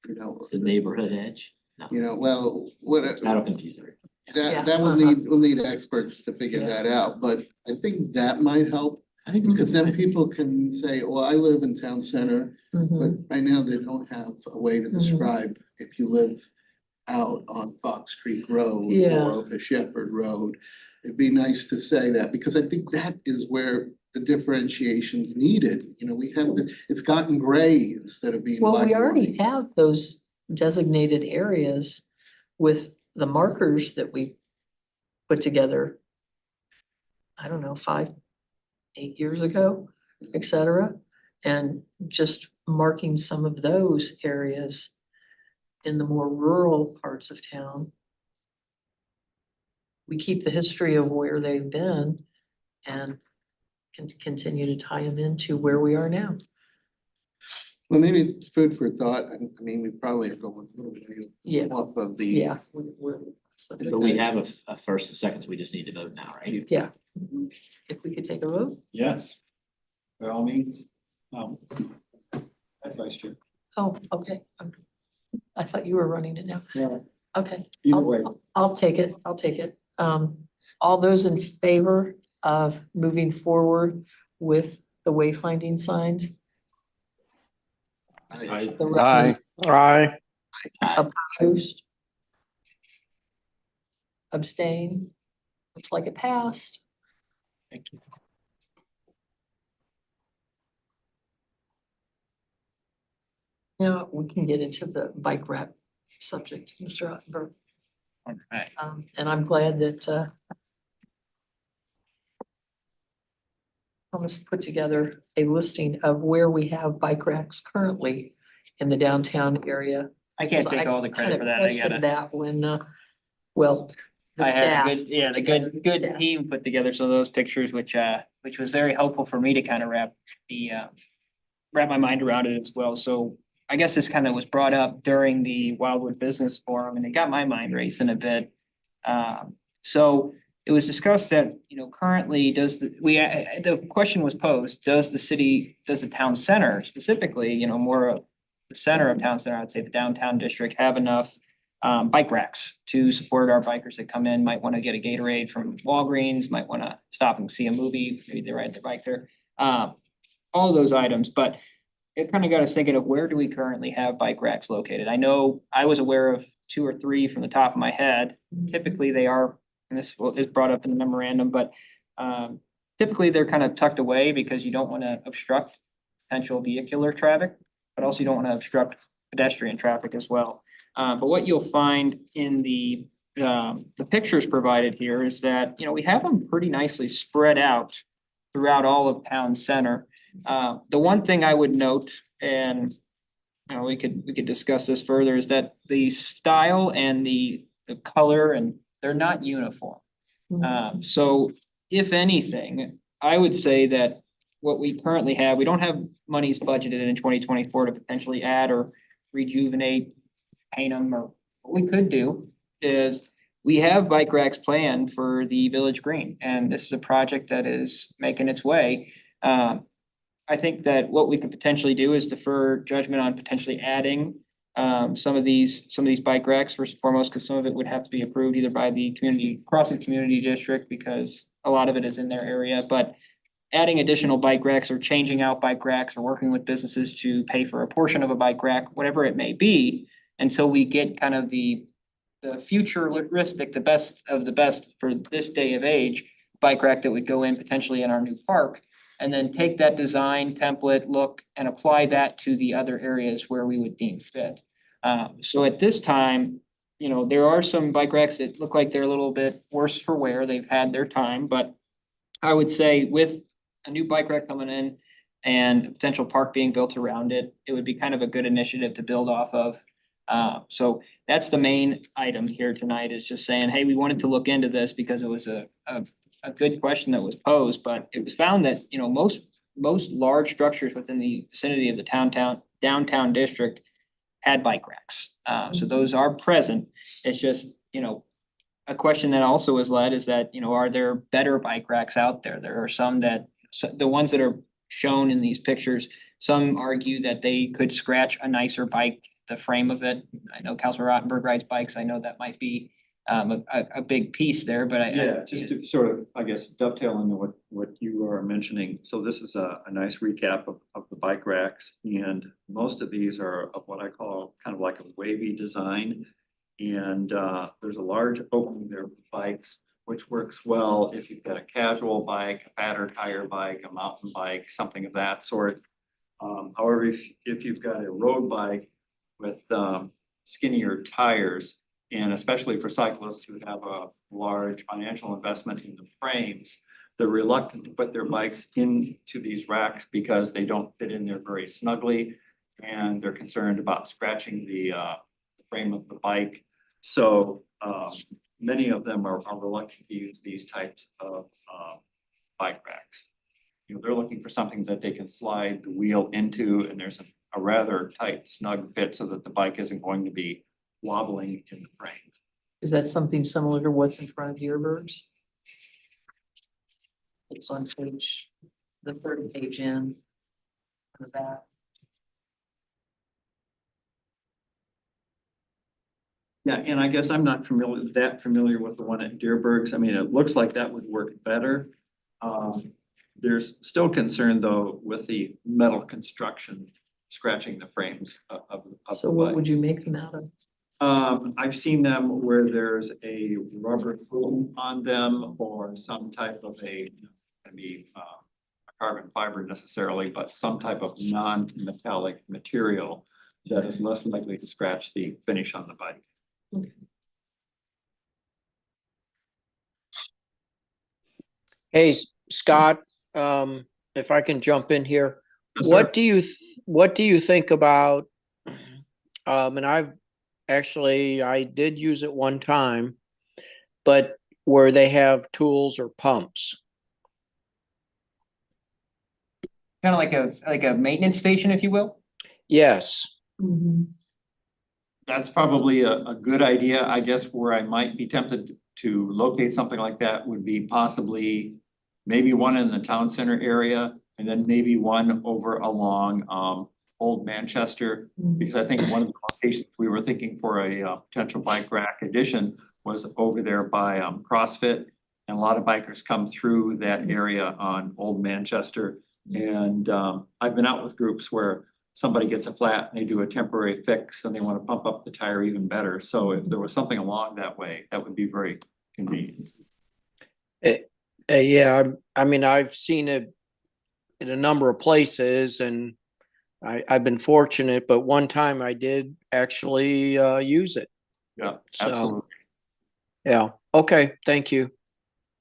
You know, It's the neighborhood edge. No, well, what, that'll confuse her. Yeah, that will uh-huh. we'll need experts to figure Yeah. that out, but I think that might help. I think it's a Because good then point. people can say, well, I live in town center, but Mhm. right now they don't have a way to Mhm. describe if you live out on Fox Creek Road Yeah. or the Shepherd Road. It'd be nice to say that, because I think that is where the differentiation's needed. You know, we have it's gotten gray instead of being Well, black we and already white. have those designated areas with the markers that we put together. I don't know, 5, 8 years ago, et cetera. And just marking some of those areas in the more rural parts of town. We keep the history of where they've been and can continue to tie them into where we are now. Well, maybe it's food for thought. I mean, we probably are going a little way Yeah, off of the. yeah. But we have a first and second, so we just need to vote now, right? Yeah. If we could take a vote. Yes. By all means. That's Vice Chair. Oh, okay. I thought you were running it now. Yeah. Okay. Either I'll- way. I'll take it. I'll take it. All those in favor of moving forward with the wayfinding signs? The Aye. Aye. Opposed? Abstain? Looks like it passed. Thank you. Now, we can get into the bike rack subject, Mr. Ottenberg. Alright. And I'm glad that Thomas put together a listing of where we have bike racks currently in the downtown area. I can't Because take all the credit kinda for that. I questioned gotta. That when, well. the I had staff a good, yeah, put the together good, the good staff. team put together some of those pictures, which was very helpful for me to kind of wrap my mind around it as well. So I guess this kind of was brought up during the Wildwood Business Forum and it got my mind racing a bit. So it was discussed that, you know, currently the question was posed, does the town center specifically, you know, more of the center of town center, I'd say the downtown district, have enough bike racks to support our bikers that come in, might want to get a Gatorade from Walgreens, might want to stop and see a movie, maybe they ride their bike there. All of those items, but it kind of got us thinking of where do we currently have bike racks located? I know I was aware of 2 or 3 from the top of my head. Typically they are, and this is brought up in the memorandum, but typically they're kind of tucked away because you don't want to obstruct potential vehicular traffic, but also you don't want to obstruct pedestrian traffic as well. But what you'll find in the pictures provided here is that, you know, we have them pretty nicely spread out throughout all of town center. The one thing I would note, and we could discuss this further, is that the style and the color and they're not uniform. So if anything, I would say that what we currently have, we don't have monies budgeted in 2024 to potentially add or rejuvenate, paint them, or what we could do is we have bike racks planned for the Village Green, and this is a project that is making its way. I think that what we could potentially do is defer judgment on potentially adding some of these bike racks first and foremost, because some of it would have to be approved either by the Crossing Community District, because a lot of it is in their area, but adding additional bike racks or changing out bike racks or working with businesses to pay for a portion of a bike rack, whatever it may be, until we get kind of the futuristic, the best of the best for this day of age bike rack that would go in potentially in our new park. And then take that design template, look, and apply that to the other areas where we would deem fit. So at this time, you know, there are some bike racks that look like they're a little bit worse for wear. They've had their time, but I would say with a new bike rack coming in and a potential park being built around it, it would be kind of a good initiative to build off of. So that's the main item here tonight, is just saying, hey, we wanted to look into this because it was a good question that was posed, but it was found that, you know, most large structures within the vicinity of the downtown district had bike racks. So those are present. It's just, you know, a question that also was led is that, you know, are there better bike racks out there? There are some that, the ones that are shown in these pictures, some argue that they could scratch a nicer bike, the frame of it. I know Councilor Rottenberg rides bikes. I know that might be a big piece there, but Yeah, just to sort of, I guess, dovetail into what you are mentioning. So this is a nice recap of the bike racks, and most of these are of what I call kind of like a wavy design. And there's a large opening there for bikes, which works well if you've got a casual bike, a fatter tire bike, a mountain bike, something of that sort. However, if you've got a road bike with skinnier tires, and especially for cyclists who have a large financial investment in the frames, they're reluctant to put their bikes into these racks because they don't fit in there very snugly, and they're concerned about scratching the frame of the bike. So many of them are reluctant to use these types of bike racks. You know, they're looking for something that they can slide the wheel into, and there's a rather tight, snug fit so that the bike isn't going to be wobbling in the frame. Is that something similar to what's in front of Deerberg's? It's on the third page in the back. Yeah, and I guess I'm not familiar with the one at Deerberg's. I mean, it looks like that would work better. There's still concern though with the metal construction scratching the frames of So the what bike. would you make them out of? I've seen them where there's a rubber coating on them or some type of maybe a carbon fiber necessarily, but some type of non-metallic material that is less likely to scratch the finish on the bike. Okay. Hey, Scott, if I can jump in here, Yes, sir. what do you think about, and I did use it one time, but where they have tools or pumps? kind of like a maintenance station, if you will. Yes. That's probably a good idea. I guess where I might be tempted to locate something like that would be possibly maybe one in the town center area, and then maybe one over along Old Manchester. Because I think one of the locations we were thinking for a potential bike rack addition was over there by CrossFit. And a lot of bikers come through that area on Old Manchester. And I've been out with groups where somebody gets a flat and they do a temporary fix and they want to pump up the tire even better. So if there was something along that way, that would be very convenient. Yeah, I mean, I've seen it in a number of places, and I've been fortunate, but one time I did actually use it. Yeah, So, absolutely. yeah, okay, thank you.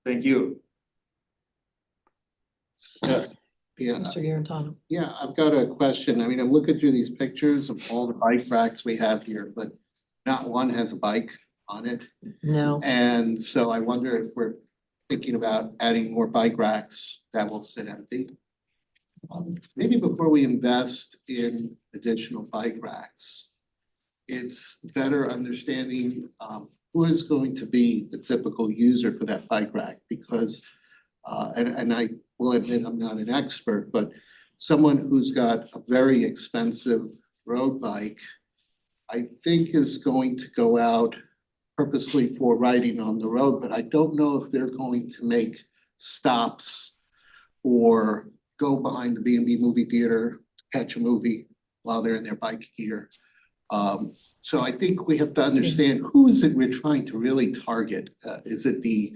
Thank you. Yes. Yeah, Mr. Garantano. yeah, I've got a question. I mean, I'm looking through these pictures of all the bike racks we have here, but not one has a bike on it. No, And so I wonder if we're thinking about adding more bike racks that will sit empty. Maybe before we invest in additional bike racks, it's better understanding who is going to be the typical user for that bike rack, because and I will admit I'm not an expert, but someone who's got a very expensive road bike, I think is going to go out purposely for riding on the road, but I don't know if they're going to make stops or go behind the B&B movie theater to catch a movie while they're in their bike gear. So I think we have to understand who is it we're trying to really target? Is it the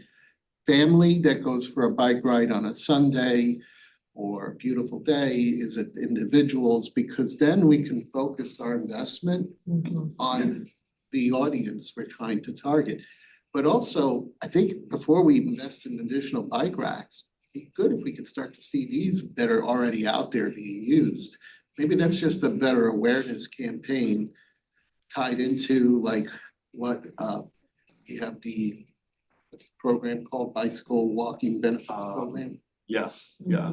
family that goes for a bike ride on a Sunday or a beautiful day? Is it individuals? Because then we can focus our investment on the audience we're trying to target. But also, I think before we invest in additional bike racks, it'd be good if we could start to see these that are already out there being used. Maybe that's just a better awareness campaign tied into like what you have the what's the program called, Bicycle Walking Benefits Program. Yes, yeah.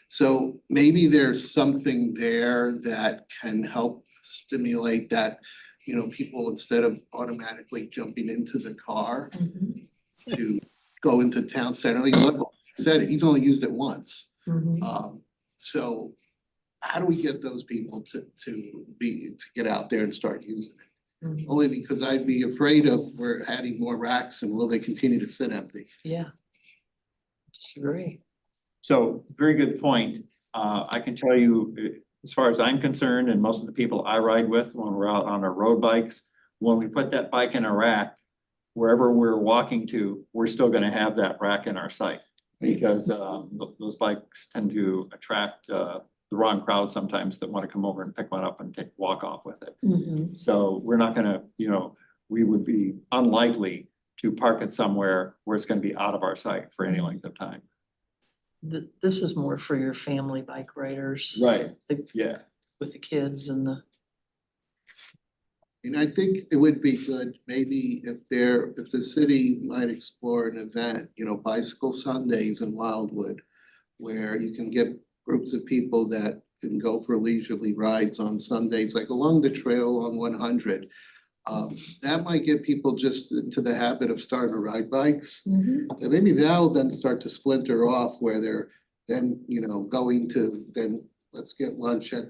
So maybe there's something there that can help stimulate that, you know, people, instead of automatically jumping into the car to go into town center, he said he's only used it once. So how do we get those people to get out there and start using it? Only because I'd be afraid of we're adding more racks and will they continue to sit empty? yeah. Disagree. So very good point. I can tell you, as far as I'm concerned, and most of the people I ride with when we're out on our road bikes, when we put that bike in a rack, wherever we're walking to, we're still gonna have that rack in our sight. Because those bikes tend to attract the wrong crowd sometimes that want to come over and pick one up and walk off with it. So we're not gonna, we would be unlikely to park it somewhere where it's gonna be out of our sight for any length of time. This is more for your family bike riders. Right, the- yeah. With the kids and the. And I think it would be good, maybe if the city might explore an event, Bicycle Sundays in Wildwood, where you can get groups of people that can go for leisurely rides on Sundays, like along the trail on 100. That might get people just into the habit of starting to ride bikes. And maybe that'll then start to splinter off where they're then, going to, then let's get lunch at,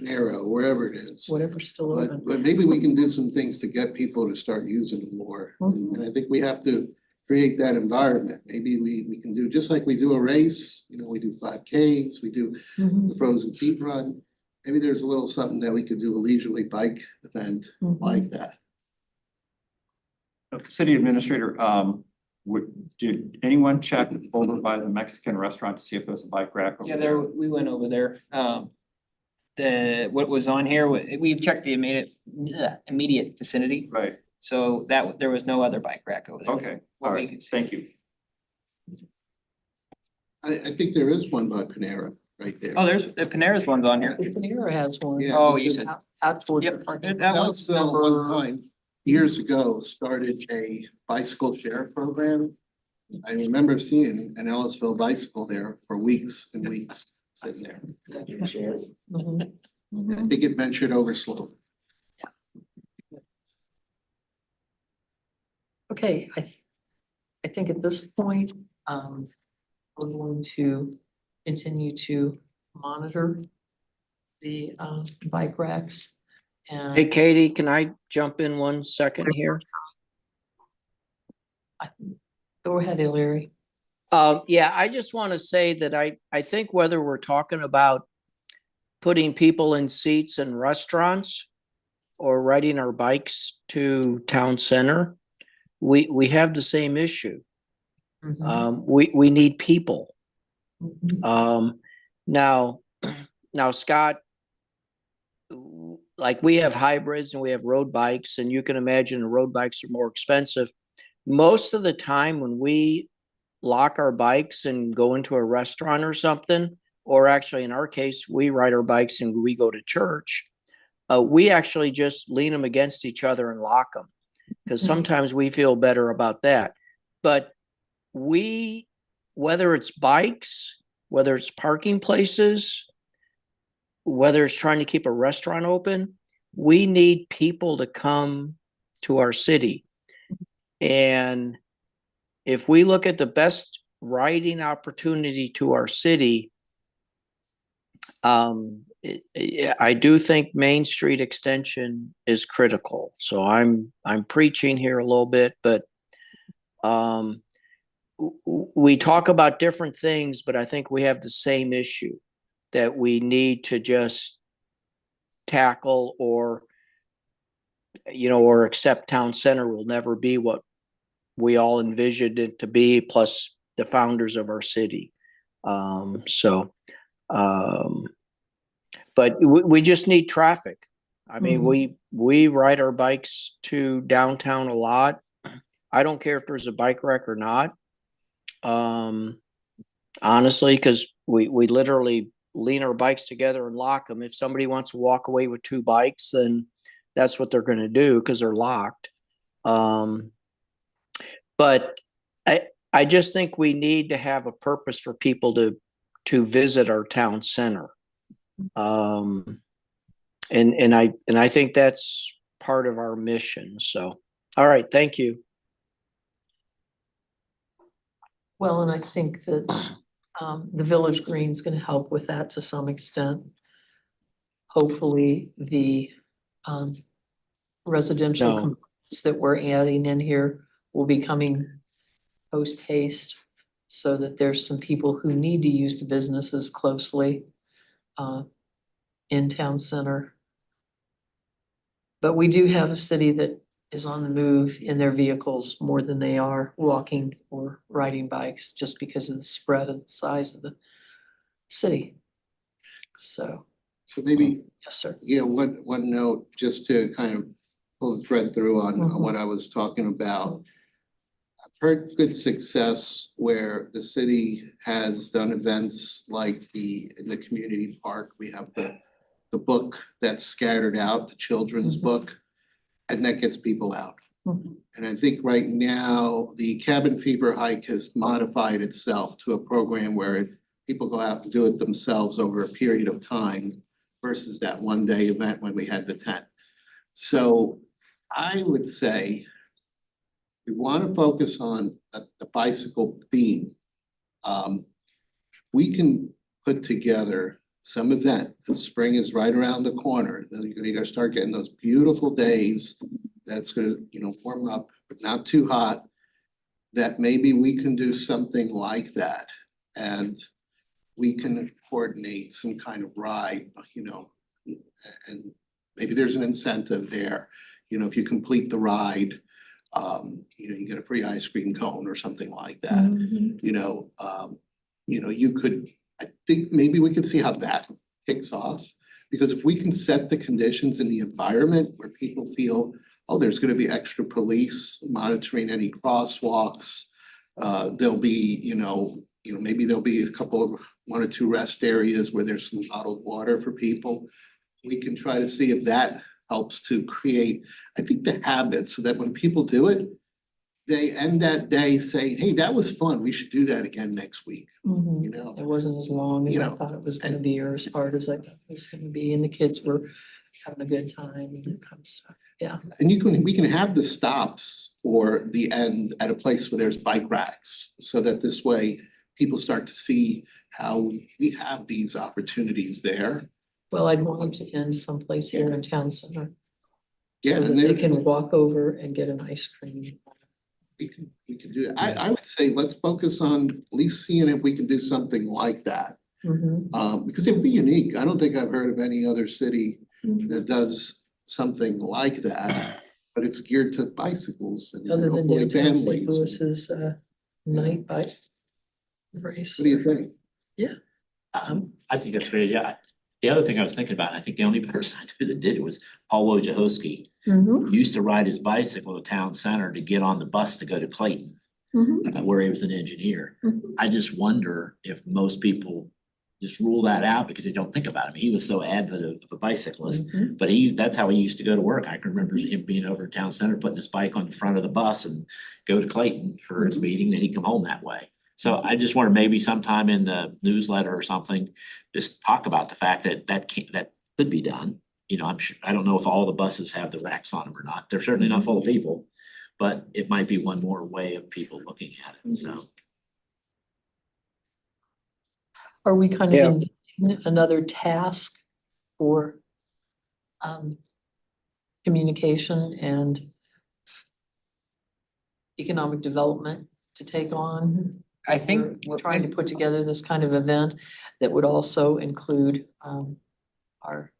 Panera, wherever it is. Whatever's still open. But maybe we can do some things to get people to start using it more. And I think we have to create that environment. Maybe we can do, just like we do a race, we do 5Ks, we do the frozen feet run. Maybe there's a little something that we could do, a leisurely bike event like that. City administrator, did anyone check over by the Mexican restaurant to see if there was a bike rack? over Yeah, we went over there. What was on here, we checked the immediate vicinity. Right, So there was no other bike rack over there. okay, What all we right, could see. thank you. I think there is one by Panera right there. Oh, there's, the Panera's one's on here. Panera has one. Yeah. Oh, you said, Out toward the yep, parking. that one's Ellisville one number, time, years ago, started a bicycle share program. I remember seeing an Ellisville bicycle there for weeks and weeks sitting there. Mhm. I think it ventured over slow. Okay, I think at this point, we're going to continue to monitor the bike racks. Hey, And Katie, can I jump in 1 second here? go ahead, Larry. Yeah, I just want to say that I think whether we're talking about putting people in seats in restaurants or riding our bikes to town center, we have the same issue. We need people. Now, Scott, like we have hybrids and we have road bikes, and you can imagine the road bikes are more expensive. Most of the time when we lock our bikes and go into a restaurant or something, or actually in our case, we ride our bikes and we go to church, we actually just lean them against each other and lock them. Because sometimes we feel better about that. But whether it's bikes, whether it's parking places, whether it's trying to keep a restaurant open, we need people to come to our city. And if we look at the best riding opportunity to our city, I do think Main Street Extension is critical. So I'm preaching here a little bit, but we talk about different things, but I think we have the same issue that we need to just tackle, or accept town center will never be what we all envisioned it to be, plus the founders of our city. But we just need traffic. I mean, we ride our bikes to downtown a lot. I don't care if there's a bike wreck or not. Honestly, because we literally lean our bikes together and lock them. If somebody wants to walk away with 2 bikes, then that's what they're going to do because they're locked. But I just think we need to have a purpose for people to visit our town center. And I think that's part of our mission. So, all right, thank you. Well, and I think that the Village Green is going to help with that to some extent. Hopefully, the residential No. components that we're adding in here will be coming post haste, so that there's some people who need to use the businesses closely in town center. But we do have a city that is on the move in their vehicles more than they are walking or riding bikes, just because of the spread of the size of the city. So, maybe, yes, sir. one note, just to kind of pull the thread through on what I was talking about. I've heard good success where the city has done events like in the community park. We have the book that's scattered out, the children's book, and that gets people out. And I think right now, the Cabin Fever Hike has modified itself to a program where people go out and do it themselves over a period of time versus that one-day event when we had the tent. So I would say we want to focus on the bicycle theme. We can put together some event, because spring is right around the corner. Then you're gonna start getting those beautiful days that's gonna, warm up, but not too hot. That maybe we can do something like that, and we can coordinate some kind of ride, and maybe there's an incentive there. If you complete the ride, you get a free ice cream cone or something like that. You could, I think maybe we could see how that kicks off. Because if we can set the conditions in the environment where people feel, oh, there's gonna be extra police monitoring any crosswalks. There'll be, maybe there'll be a couple of 1 or 2 rest areas where there's some bottled water for people. We can try to see if that helps to create, I think, the habit, so that when people do it, they end that day saying, hey, that was fun. We should do that again next week. It wasn't as long as You I know, thought it was gonna be, or as hard as I thought it was gonna be, and the kids were having a good time and that kind of stuff. Yeah. And we can have the stops or the end at a place where there's bike racks, so that this way people start to see how we have these opportunities there. Well, I'd want them to end someplace here in town center. Yeah, So that and they there- can walk over and get an ice cream. We can do that. I would say let's focus on at least seeing if we can do something like that. Because it'd be unique. I don't think I've heard of any other city that does something like that, but it's geared to bicycles and Other than hopefully downtown St. families. Louis's night bike race. What do you think? I think that's great, yeah. The other thing I was thinking about, I think the only person I knew that did it was Paul Wojciechowski. He used to ride his bicycle to town center to get on the bus to go to Clayton. where he was an engineer. Mhm. I just wonder if most people just rule that out because they don't think about him. He was so avid of a bicyclist. Mhm. But that's how he used to go to work. I can remember him being over at Town Center, putting his bike on the front of the bus and go to Clayton for his meeting, then he'd come home that way. So I just wonder maybe sometime in the newsletter or something, just talk about the fact that that could be done. You know, I'm sure, I don't know if all the buses have the racks on them or not. They're certainly not full of people. But it might be one more way of people looking at it, so. Are we kind Yeah. of in another task for communication and economic development to take on? I think We're trying to put together this kind of event that would also include our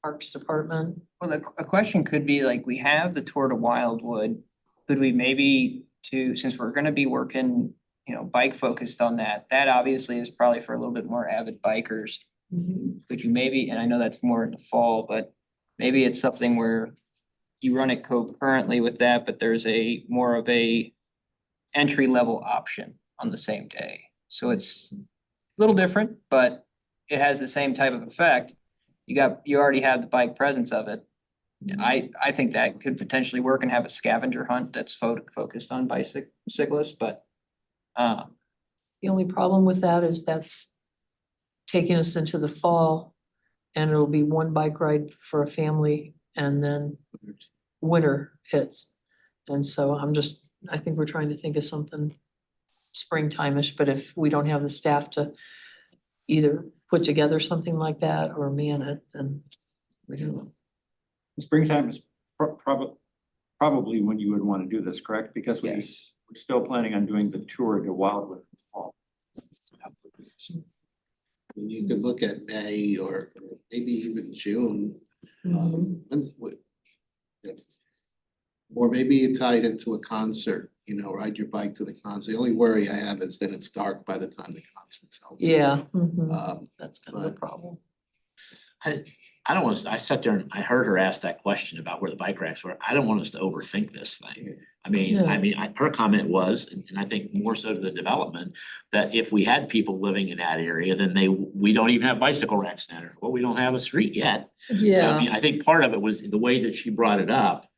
Parks Department. Well, a question could be like, we have the Tour to Wildwood. Could we maybe since we're gonna be working, bike focused on that, that obviously is probably for a little bit more avid bikers. Could you maybe, and I know that's more in the fall, but maybe it's something where you run it concurrently with that, but there's more of a entry level option on the same day. So it's a little different, but it has the same type of effect. You already have the bike presence of it. I think that could potentially work and have a scavenger hunt that's focused on bicyclists, but The only problem with that is that's taking us into the fall and it'll be one bike ride for a family and then winter hits. And so I think we're trying to think of something springtime-ish, but if we don't have the staff to either put together something like that or man it, then we do. Springtime is probably when you would want to do this, correct? Because we're still planning on doing the tour to Wildwood in the fall. You could look at May or maybe even June. Or maybe you tie it into a concert, ride your bike to the concert. The only worry I have is that it's dark by the time the concert's over. Yeah, that's kind of the but- problem. I don't want us, I sat there and I heard her ask that question about where the bike racks were. I don't want us to overthink this thing. Her comment was, and I think more so to the development, that if we had people living in that area, then we don't even have bicycle racks in there. Well, we don't have a street yet. So I mean, I think part of it was the way that she brought it up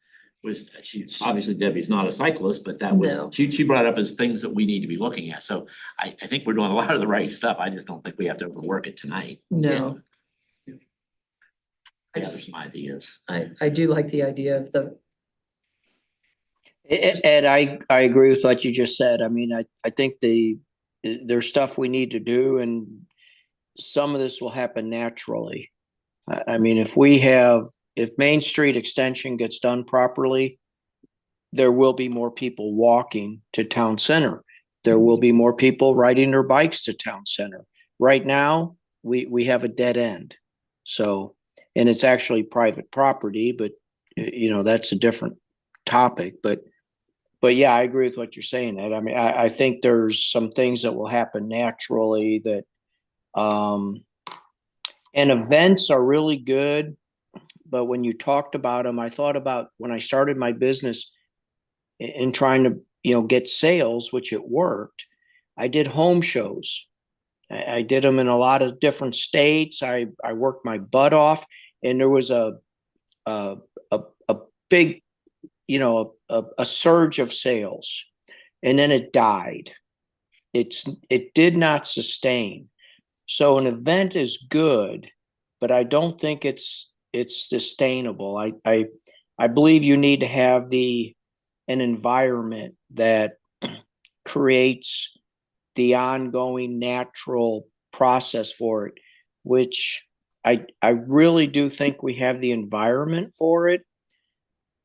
was obviously Debbie's not a cyclist, but that was, No. she brought up as things that we need to be looking at. So I think we're doing a lot of the right stuff. I just don't think we have to overwork it tonight. No. I Yeah, just, some ideas. I do like the idea of the, Ed, I agree with what you just said. I mean, I think there's stuff we need to do and some of this will happen naturally. I mean, if Main Street Extension gets done properly, there will be more people walking to Town Center. There will be more people riding their bikes to Town Center. Right now, we have a dead end. So, and it's actually private property, but that's a different topic. But yeah, I agree with what you're saying, Ed. I mean, I think there's some things that will happen naturally that, and events are really good. But when you talked about them, I thought about when I started my business and trying to, get sales, which it worked. I did home shows. I did them in a lot of different states. I worked my butt off, and there was a big, a surge of sales, and then it died. It did not sustain. So an event is good, but I don't think it's sustainable. I believe you need to have an environment that creates the ongoing natural process for it, which I really do think we have the environment for it.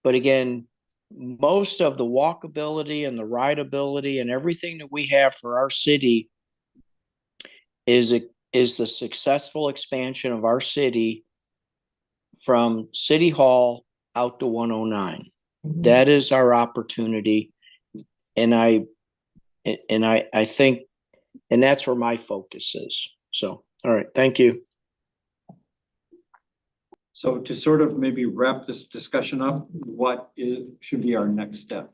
But again, most of the walkability and the rideability and everything that we have for our city is the successful expansion of our city from City Hall out to 109. That is our opportunity. And I think, and that's where my focus is. So, all right, thank you. So to sort of maybe wrap this discussion up, what should be our next step?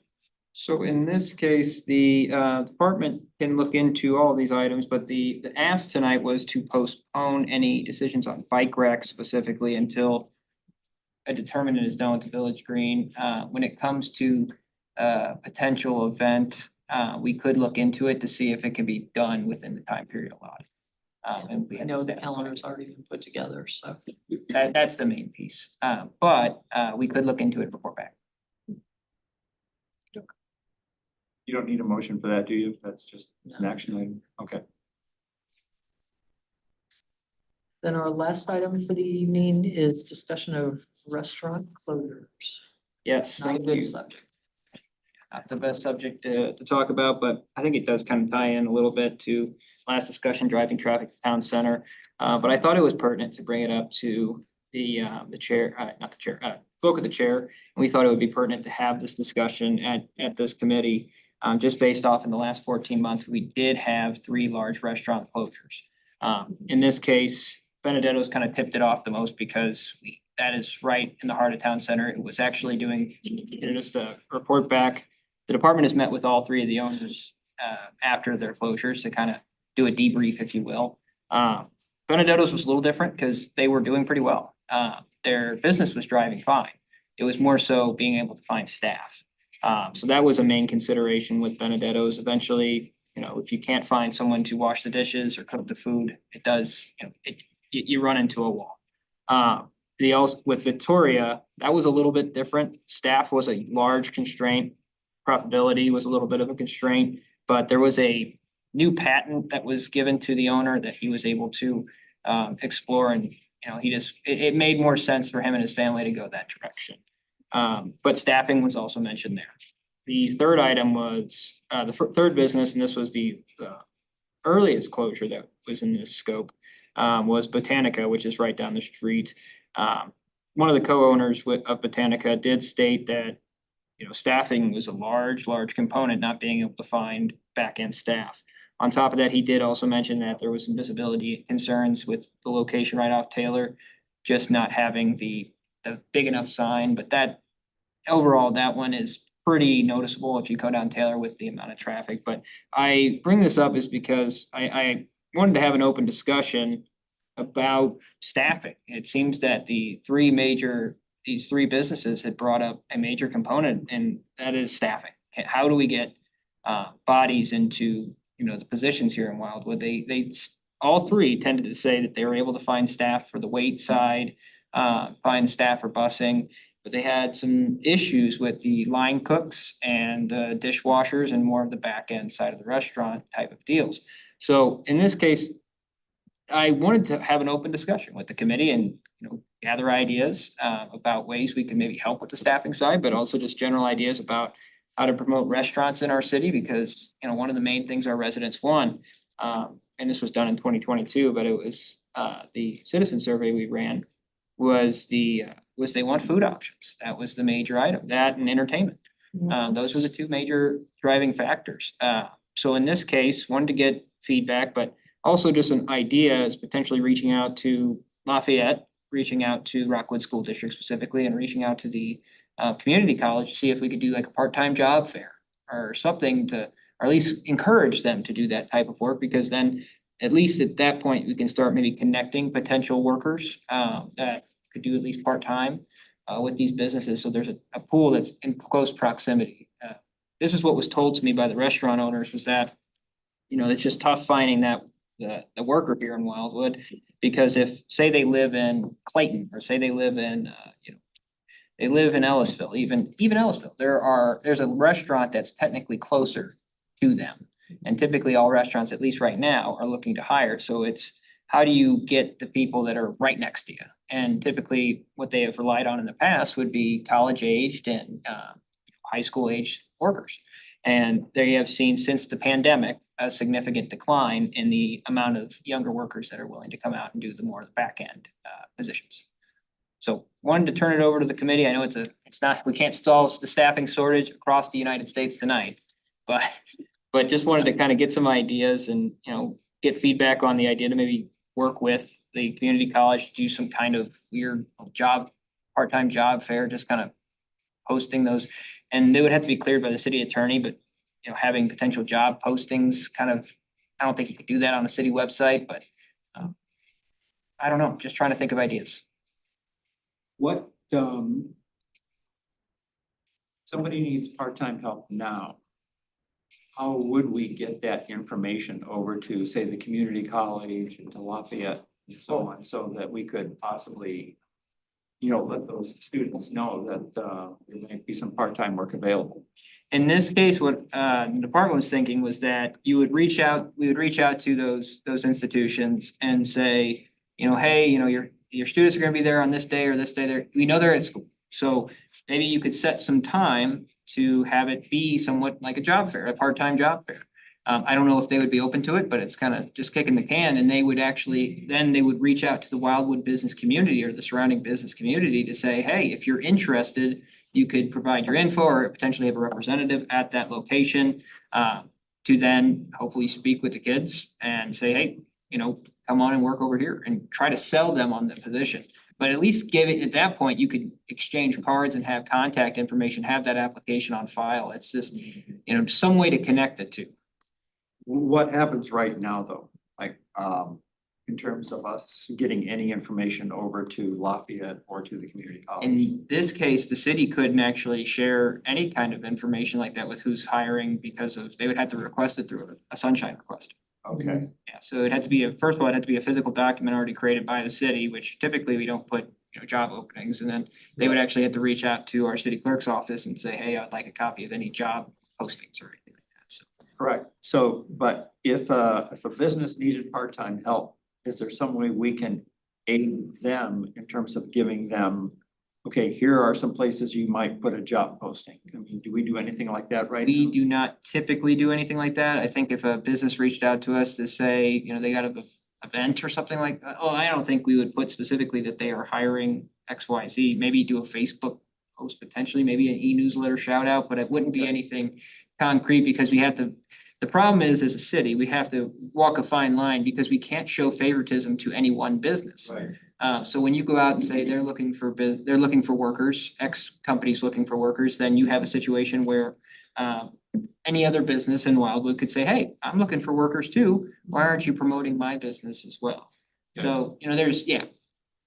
So in this case, the department can look into all these items, but the ask tonight was to postpone any decisions on bike racks specifically until a determinant is done with the Village Green. When it comes to potential event, we could look into it to see if it can be done within the time period allotted. And we I know the understand. calendar's already been put together, so. That's the main piece. But we could look into it before back. You don't need a motion for that, do you? That's just an No. action item. Okay. Then our last item for the evening is discussion of restaurant closures. Yes, Not a thank you. good subject. Not the best subject to talk about, but I think it does kind of tie in a little bit to last discussion, driving traffic to town center. But I thought it was pertinent to bring it up to the chair, not the chair, spoke with the chair. And we thought it would be pertinent to have this discussion at this committee. Just based off in the last 14 months, we did have 3 large restaurant closures. In this case, Benedetto's kind of tipped it off the most because that is right in the heart of town center. It was actually doing, just a report back. The department has met with all 3 of the owners after their closures to kind of do a debrief, if you will. Benedetto's was a little different because they were doing pretty well. Their business was driving fine. It was more so being able to find staff. So that was a main consideration with Benedetto's. Eventually, if you can't find someone to wash the dishes or cook the food, it does, you run into a wall. With Victoria, that was a little bit different. Staff was a large constraint. Profitability was a little bit of a constraint, but there was a new patent that was given to the owner that he was able to explore, and it made more sense for him and his family to go that direction. But staffing was also mentioned there. The third item was the third business, and this was the earliest closure that was in this scope, was Botanica, which is right down the street. One of the co-owners of Botanica did state that staffing was a large component, not being able to find back-end staff. On top of that, he did also mention that there was some visibility concerns with the location right off Taylor, just not having the big enough sign, but that overall, that one is pretty noticeable if you go down Taylor with the amount of traffic. But I bring this up is because I wanted to have an open discussion about staffing. It seems that these 3 businesses had brought up a major component, and that is staffing. How do we get bodies into the positions here in Wildwood? They all 3 tended to say that they were able to find staff for the wait side, find staff for busing, but they had some issues with the line cooks and dishwashers and more of the back end side of the restaurant type of deals. So in this case, I wanted to have an open discussion with the committee and gather ideas about ways we can maybe help with the staffing side, but also just general ideas about how to promote restaurants in our city, because one of the main things our residents want, and this was done in 2022, but it was the citizen survey we ran, was they want food options. That was the major item, that and entertainment. Those were the 2 major driving factors. So in this case, wanted to get feedback, but also just an idea is potentially reaching out to Lafayette, reaching out to Rockwood School District specifically, and reaching out to the community college to see if we could do like a part-time job fair or something to, or at least encourage them to do that type of work, because then at least at that point, we can start maybe connecting potential workers that could do at least part-time with these businesses. So there's a pool that's in close proximity. This is what was told to me by the restaurant owners, was that, it's just tough finding that the worker here in Wildwood, because if, say they live in Clayton, or say they live in, they live in Ellisville, even Ellisville, there's a restaurant that's technically closer to them. And typically all restaurants, at least right now, are looking to hire. So it's, how do you get the people that are right next to you? And typically what they have relied on in the past would be college aged and high school aged workers. And they have seen since the pandemic, a significant decline in the amount of younger workers that are willing to come out and do the more of the back end positions. So wanted to turn it over to the committee. I know we can't solve the staffing shortage across the United States tonight, but just wanted to kind of get some ideas and, get feedback on the idea to maybe work with the community college to do some kind of weird part-time job fair, just kind of hosting those. And they would have to be cleared by the city attorney, but you know, having potential job postings kind of, I don't think you could do that on a city website, but I don't know, just trying to think of ideas. What, somebody needs part-time help now. How would we get that information over to, say, the community college and to Lafayette and so on, so that we could possibly, you know, let those students know that there might be some part-time work available? In this case, what the department was thinking was that we would reach out to those institutions and say, you know, hey, you know, your students are gonna be there on this day or this day there, we know they're at school. So maybe you could set some time to have it be somewhat like a job fair, a part-time job fair. I don't know if they would be open to it, but it's kind of just kicking the can, and they would actually, then they would reach out to the Wildwood business community or the surrounding business community to say, hey, if you're interested, you could provide your info or potentially have a representative at that location to then hopefully speak with the kids and say, hey, you know, come on and work over here and try to sell them on the position. But at least give it, at that point, you could exchange cards and have contact information, have that application on file. It's just, you know, some way to connect the two. What happens right now, though? Like, in terms of us getting any information over to Lafayette or to the community college? In this case, the city couldn't actually share any kind of information like that with who's hiring because of, they would have to request it through a sunshine request. Okay, Yeah, so it had to be first of all, it had to be a physical document already created by the city, which typically we don't put, you know, job openings. And then they would actually have to reach out to our city clerk's office and say, hey, I'd like a copy of any job postings or anything like that. So correct. So, but if a business needed part-time help, is there some way we can aid them in terms of giving them, okay, here are some places you might put a job posting? I mean, do we do anything like that right we now? do not typically do anything like that. I think if a business reached out to us to say, you know, they got an event or something like that, oh, I don't think we would put specifically that they are hiring XYZ. Maybe do a Facebook post potentially, maybe an e-newsletter shout out, but it wouldn't be anything concrete because we have to, the problem is, as a city, we have to walk a fine line because we can't show favoritism to any one business. Right. So when you go out and say they're looking for workers, X company's looking for workers, then you have a situation where any other business in Wildwood could say, hey, I'm looking for workers too. Why aren't you promoting my business as well? So, you know, there's, yeah,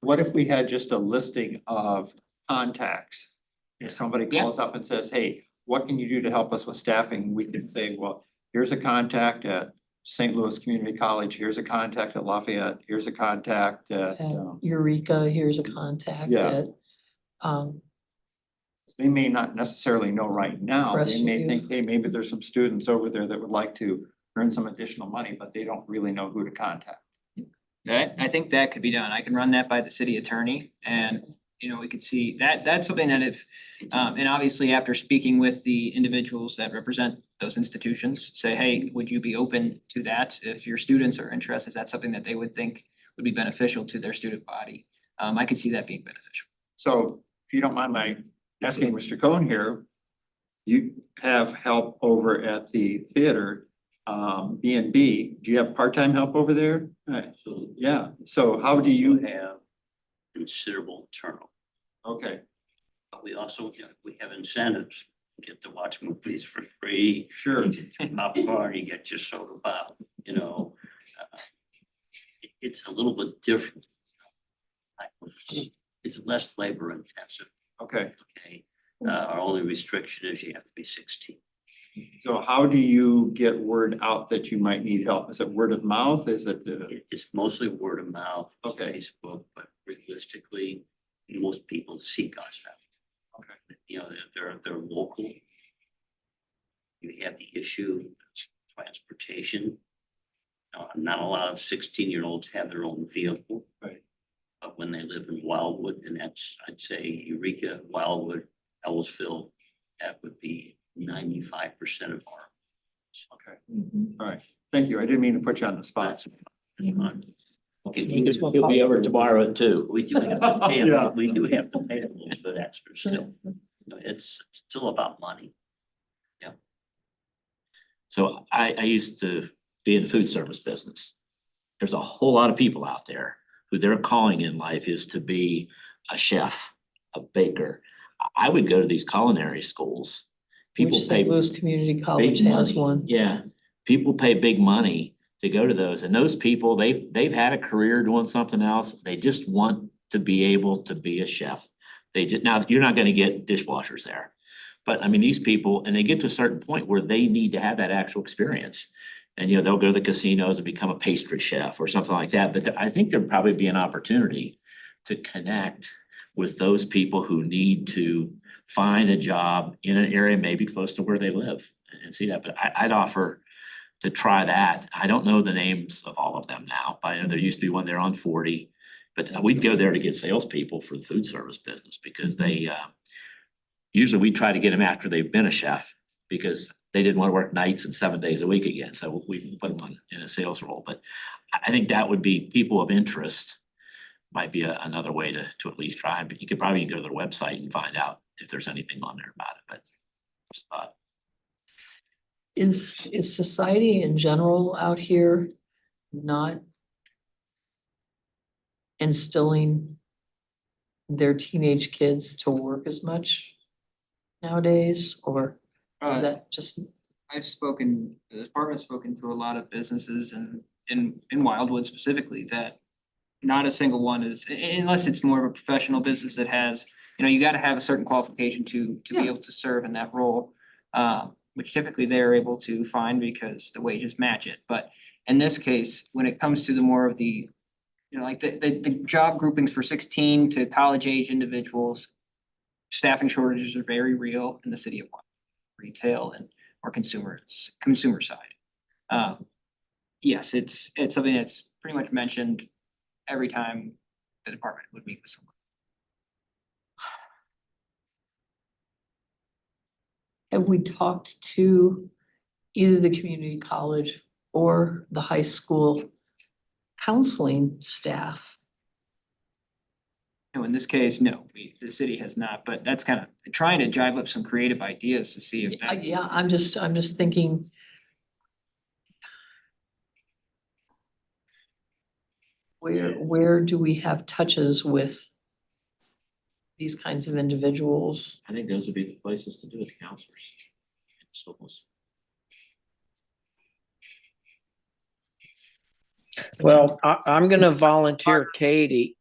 What if we had just a listing of contacts? If somebody Yeah. calls up and says, hey, what can you do to help us with staffing? We can say, well, here's a contact at St. Louis Community College, here's a contact at Lafayette, here's a contact at, Eureka, here's a contact Yeah. at, they may not necessarily know right now. They may Crestview. think, hey, maybe there's some students over there that would like to earn some additional money, but they don't really know who to contact. I think that could be done. I can run that by the city attorney and, you know, we could see that, that's something that if, and obviously after speaking with the individuals that represent those institutions, say, hey, would you be open to that? If your students are interested, that's something that they would think would be beneficial to their student body. I could see that being beneficial. So if you don't mind my asking Mr. Cohen here, you have help over at the theater, B&B. Do you have part-time help over there? Absolutely. Yeah, so how do you have considerable turnover? Okay, But we also, we have incentives. You get to watch movies for free. sure. You get your popcorn, you get your soda pop, you know. It's a little bit different. It's less labor intensive, Okay, okay? Our only restriction is you have to be 16. so how do you get word out that you might need help? Is it word of mouth? Is it? It's mostly word of mouth, Okay. Facebook, but realistically, most people seek us out. Okay. You know, they're local. You have the issue of transportation. Not a lot of 16-year-olds have their own vehicle. Right. But when they live in Wildwood, and that's, I'd say Eureka, Wildwood, Ellisville, that would be 95% of our. Okay, all right. Thank you. I didn't mean to put you on the spot. Okay, He'll be over tomorrow too. we do have to pay, Yeah. we do have to pay a little bit extra still. You know, it's still about money. So I used to be in the food service business. There's a whole lot of people out there who their calling in life is to be a chef, a baker. I would go to these culinary schools People Which pay St. Louis Community College big has money. one. Yeah, people pay big money to go to those, and those people, they've had a career doing something else. They just want to be able to be a chef. Now, you're not gonna get dishwashers there. But I mean, these people, and they get to a certain point where they need to have that actual experience. And, they'll go to the casinos and become a pastry chef or something like that. But I think there'd probably be an opportunity to connect with those people who need to find a job in an area maybe close to where they live and see that. But I'd offer to try that. I don't know the names of all of them now. I know there used to be one there on 40. But we'd go there to get salespeople for the food service business because they usually we try to get them after they've been a chef because they didn't want to work nights and 7 days a week again. So we put them in a sales role. But I think that would be people of interest might be another way to at least try. But you could probably go to their website and find out if there's anything on there about it. But just thought. Is society in general out here not instilling their teenage kids to work as much nowadays, or is that just? The department's spoken to a lot of businesses and in Wildwood specifically that not a single one is, unless it's more of a professional business that has, you gotta have a certain qualification to be Yeah. able to serve in that role. Which typically they're able to find because the wages match it. But in this case, when it comes to the more of the, like the job groupings for 16 to college age individuals, staffing shortages are very real in the city of Wildwood, retail and or consumer side. Yes, it's something that's pretty much mentioned every time the department would meet with someone. Have we talked to either the community college or the high school counseling staff? No, in this case, no, the city has not, but that's kind of trying to drive up some creative ideas to see if that. Yeah, I'm just thinking. Where do we have touches with these kinds of individuals? I think those would be the places to do it, the counselors. Schools. Well, I'm gonna volunteer Katie.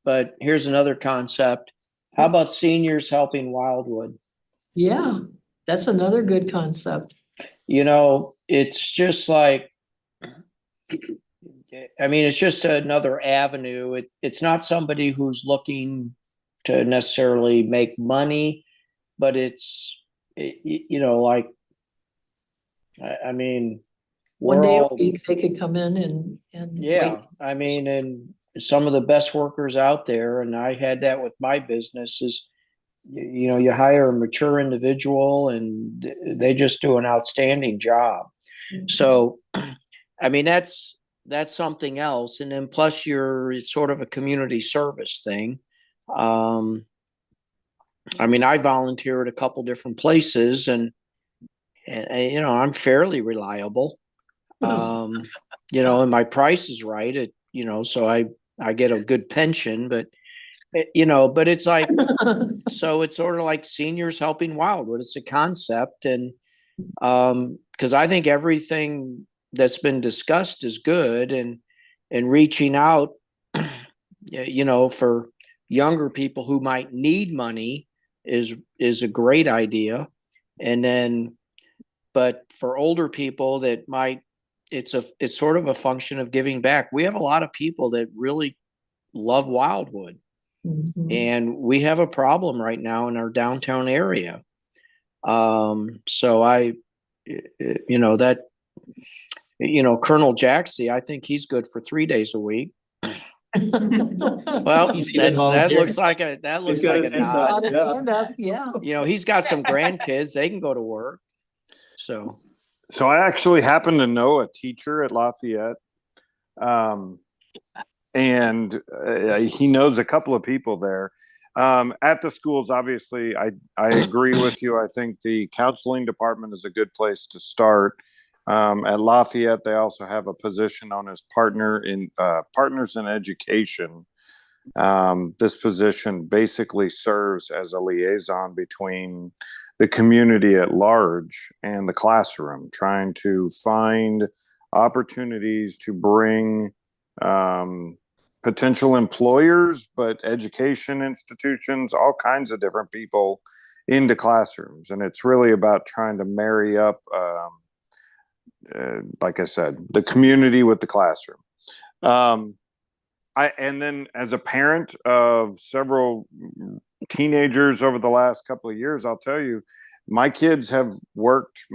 But here's another concept. How about seniors helping Wildwood? Yeah, that's another good concept. It's just like, it's just another avenue. It's not somebody who's looking to necessarily make money, but One day a all- week, they could come in and. Yeah, wait. and some of the best workers out there, and I had that with my business is, you hire a mature individual and they just do an outstanding job. So, that's something else. And then plus it's sort of a community service thing. I volunteer at a couple different places and I'm fairly reliable. And my price is right. So I get a good pension, but it's like, so it's sort of like seniors helping Wildwood. It's a concept. And, cause I think everything that's been discussed is good and reaching out, for younger people who might need money is a great idea. And then, but for older people that might, it's sort of a function of giving back. We have a lot of people that really love Wildwood. Mhm. And we have a problem right now in our downtown area. So Colonel Jaxie, I think he's good for 3 days a week. Well, that looks like a nod. Yeah. He's got some grandkids, they can go to work. So I actually happen to know a teacher at Lafayette. And he knows a couple of people there. At the schools, obviously, I agree with you. I think the counseling department is a good place to start. At Lafayette, they also have a position known as Partners in Education. This position basically serves as a liaison between the community at large and the classroom, trying to find opportunities to bring potential employers, but education institutions, all kinds of different people into classrooms. And it's really about trying to marry up, like I said, the community with the classroom. And then as a parent of several teenagers over the last couple of years, I'll tell you, my kids have worked,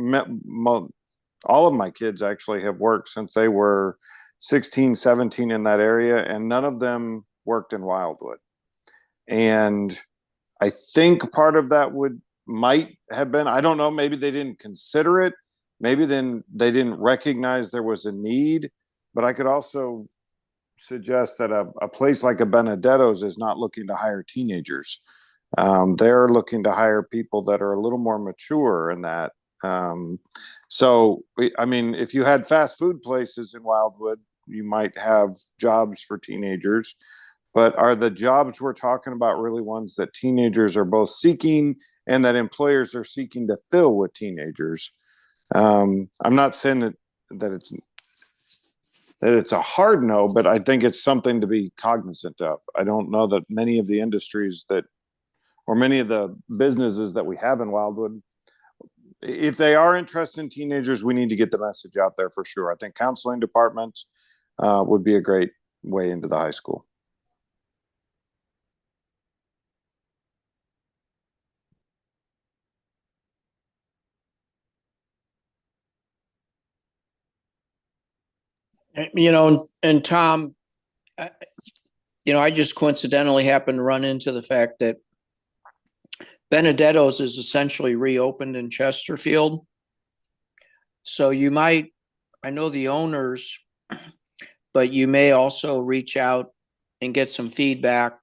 all of my kids actually have worked since they were 16, 17 in that area, and none of them worked in Wildwood. And I think part of that might have been, I don't know, maybe they didn't consider it. Maybe then they didn't recognize there was a need, but I could also suggest that a place like a Benedetto's is not looking to hire teenagers. They're looking to hire people that are a little more mature in that. So, I mean, if you had fast food places in Wildwood, you might have jobs for teenagers, but are the jobs we're talking about really ones that teenagers are both seeking and that employers are seeking to fill with teenagers? I'm not saying that it's a hard no, but I think it's something to be cognizant of. I don't know that many of the industries or many of the businesses that we have in Wildwood, if they are interested in teenagers, we need to get the message out there for sure. I think counseling departments would be a great way into the high school. And Tom, I just coincidentally happened to run into the fact that Benedetto's is essentially reopened in Chesterfield. So you might, I know the owners, but you may also reach out and get some feedback,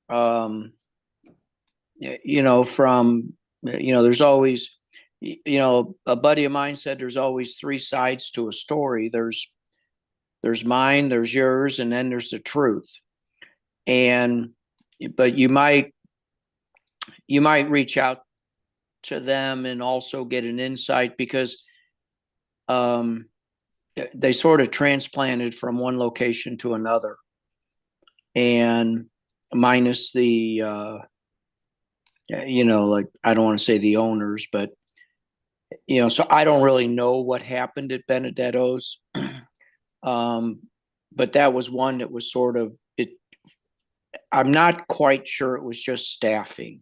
from, there's always, a buddy of mine said there's always three sides to a story. There's mine, there's yours, and then there's the truth. But you might reach out to them and also get an insight, because they sort of transplanted from one location to another, and minus the like, I don't want to say the owners, but so I don't really know what happened at Benedetto's. But that was one that was sort of it. I'm not quite sure it was just staffing.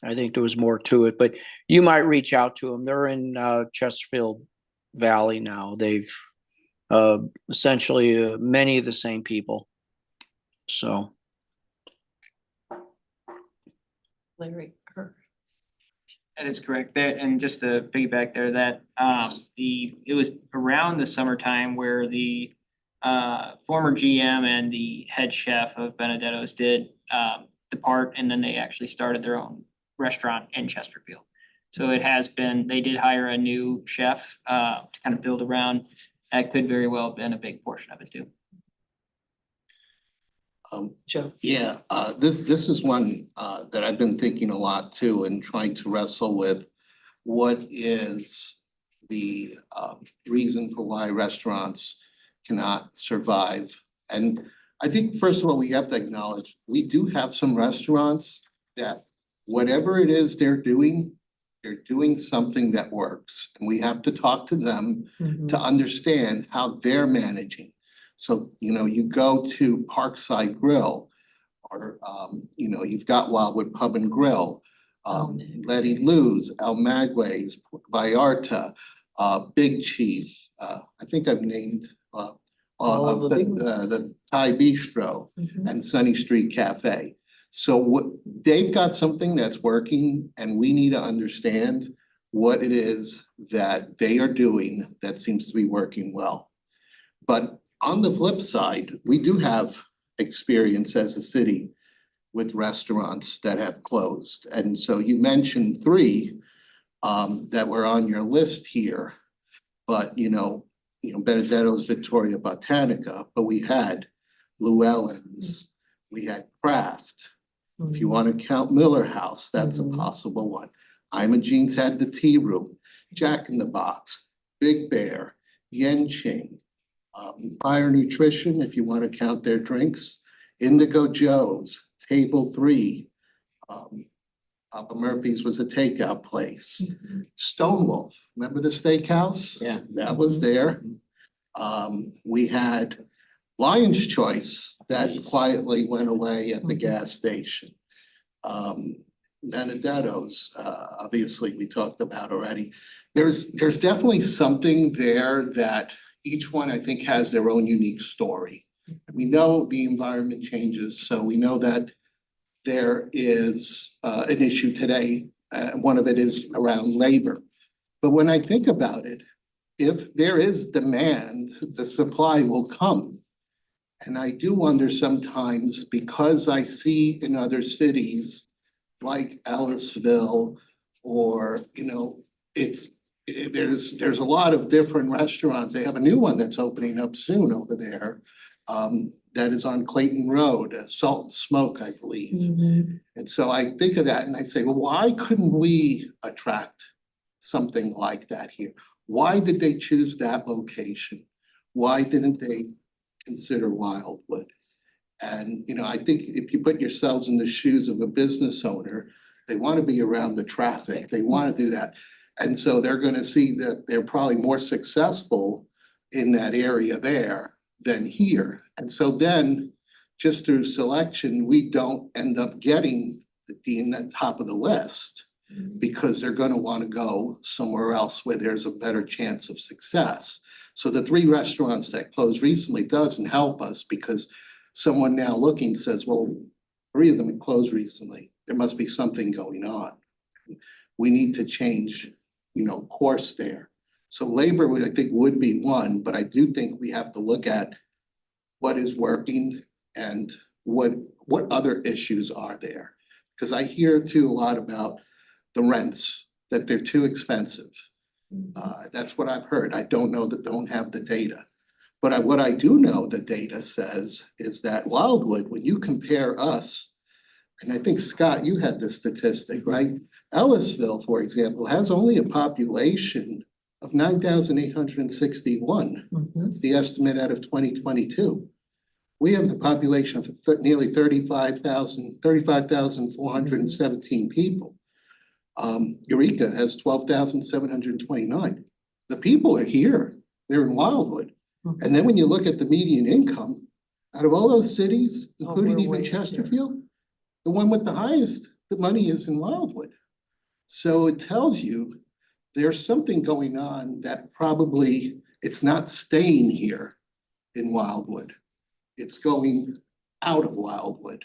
I think there was more to it, but you might reach out to them. They're in Chesterfield Valley now. They've essentially many of the same people. So. Larry. That is correct. That, and just to piggyback there, that it was around the summertime where the former GM and the head chef of Benedetto's did depart, and then they actually started their own restaurant in Chesterfield. So it has been, they did hire a new chef to kind of build around. That could very well have been a big portion of it too. Joe. Yeah, this is one that I've been thinking a lot too, and trying to wrestle with what is the reason for why restaurants cannot survive. And I think, first of all, we have to acknowledge, we do have some restaurants that whatever it is they're doing something that works. And we have to talk to them to understand how they're managing. So, you go to Parkside Grill, or, you've got Wildwood Pub and Grill, Letty Lou's, El Magway's, Vallarta, Big Chief. I think I've named the Thai Bistro and Sunny Street Cafe. So they've got something that's working, and we need to understand what it is that they are doing that seems to be working well. But on the flip side, we do have experience as a city with restaurants that have closed. And so you mentioned three that were on your list here, but Benedetto's, Victoria Botanica, but we had Llewellyn's, We had Kraft. If you want to count Miller House, that's a Mhm. possible one. Imogene's had the Tea Room, Jack in the Box, Big Bear, Yenching, Fire Nutrition, if you want to count their drinks, Indigo Joe's, Table 3. Papa Murphy's was a takeout place. Stonewolf, remember the steakhouse? Yeah. That was there. We had Lion's Choice that Nice. quietly went away at the gas station. Benedetto's, obviously, we talked about already. There's definitely something there that each one, I think, has their own unique story. We know the environment changes, so we know that there is an issue today. One of it is around labor. But when I think about it, if there is demand, the supply will come. And I do wonder sometimes, because I see in other cities like Ellisville, or, you know, there's a lot of different restaurants. They have a new one that's opening up soon over there. That is on Clayton Road, Salt and Smoke, I believe. And so I think of that and I say, well, why couldn't we attract something like that here? Why did they choose that location? Why didn't they consider Wildwood? And, you know, I think if you put yourselves in the shoes of a business owner, they want to be around the traffic. They want to do that. And so they're going to see that they're probably more successful in that area there than here. And so then, just through selection, we don't end up getting being at the top of the list, because they're going to want to go somewhere else where there's a better chance of success. So the 3 restaurants that closed recently doesn't help us, because someone now looking says, well, 3 of them had closed recently. There must be something going on. We need to change, you know, course there. So labor would, I think, would be one, but I do think we have to look at what is working and what other issues are there. Because I hear too a lot about the rents, that they're too expensive. That's what I've heard. I don't know, don't have the data. But what I do know the data says is that Wildwood, when you compare us, and I think, Scott, you had this statistic, right? Ellisville, for example, has only a population of 9,861. That's the estimate out of 2022. We have the population of nearly 35,417 people. Eureka has 12,729. The people are here. They're in Wildwood. And then when you look at the median income, out of all those cities, including we're even way up there. Chesterfield, the one with the highest, the money is in Wildwood. So it tells you there's something going on that probably it's not staying here in Wildwood. It's going out of Wildwood.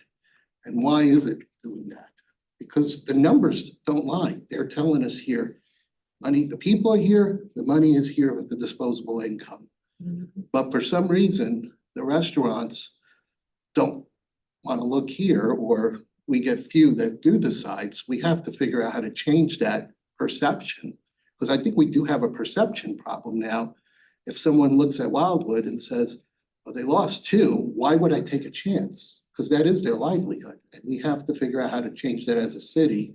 And why is it doing that? Because the numbers don't lie. They're telling us here, money, the people are here, the money is here with the disposable income. But for some reason, the restaurants don't want to look here, or we get few that do decide. So we have to figure out how to change that perception. Because I think we do have a perception problem now. If someone looks at Wildwood and says, well, they lost 2, why would I take a chance? Because that is their livelihood. And we have to figure out how to change that as a city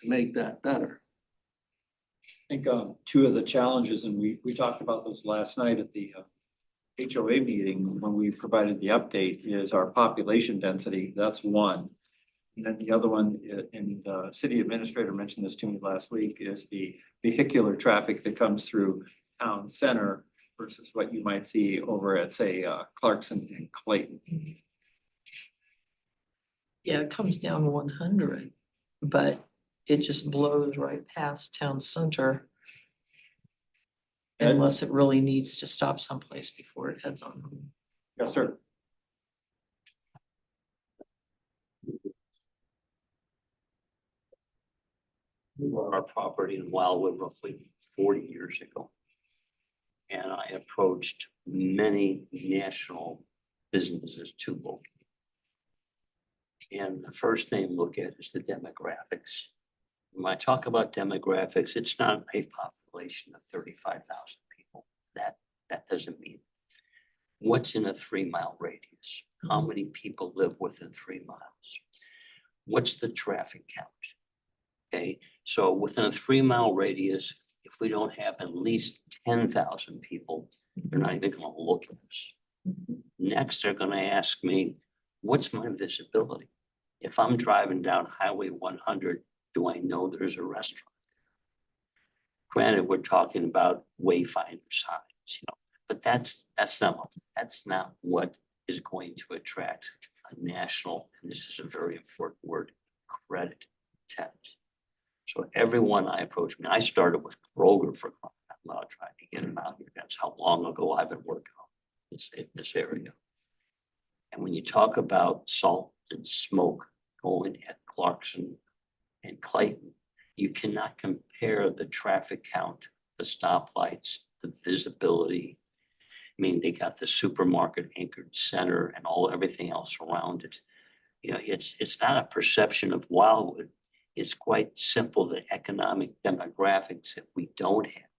to make that better. I think 2 of the challenges, and we talked about those last night at the HOA meeting when we provided the update, is our population density. That's one. And then the other one, and the city administrator mentioned this to me last week, is the vehicular traffic that comes through town center versus what you might see over at, say, Clarkson and Clayton. Yeah, it comes down to 100, but it just blows right past town center. Ed? Unless it really needs to stop someplace before it heads on home. Yes, sir. Our property in Wildwood roughly 40 years ago. And I approached many national businesses to locate. And the first thing to look at is the demographics. When I talk about demographics, it's not a population of 35,000 people. That doesn't mean. What's in a 3-mile radius? How many people live within 3 miles? What's the traffic count? Okay, so within a 3 mile radius, if we don't have at least 10,000 people, they're not even gonna look at us. Next, they're gonna ask me, what's my visibility? If I'm driving down Highway 100, do I know there's a restaurant? Granted, we're talking about wayfinder signs, but that's not what is going to attract a national, and this is a very important word, credit tenant. So everyone I approach, I started with Kroger for crying out loud, trying to get him out here. That's how long ago I've been working on this area. And when you talk about salt and smoke going at Clarkson and Clayton, you cannot compare the traffic count, the stoplights, the visibility. I mean, they got the supermarket anchored center and everything else around it. It's not a perception of Wildwood. It's quite simple, the economic demographics that we don't have.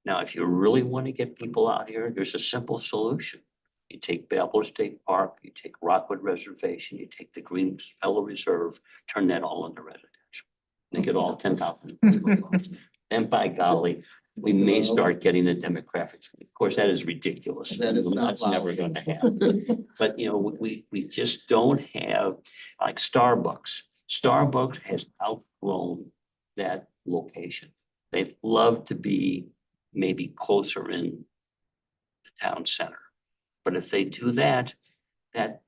Now, if you really want to get people out here, there's a simple solution. You take Babel State Park, you take Rockwood Reservation, you take the Greenfellow Reserve, turn that all into residential. Make it all 10,000 people. And by golly, we may start getting the demographics. Of course, that is ridiculous. That is not That's never going to happen. But we just don't have, like Starbucks. Starbucks has outgrown that location. They'd love to be maybe closer in the town center. But if they do that, that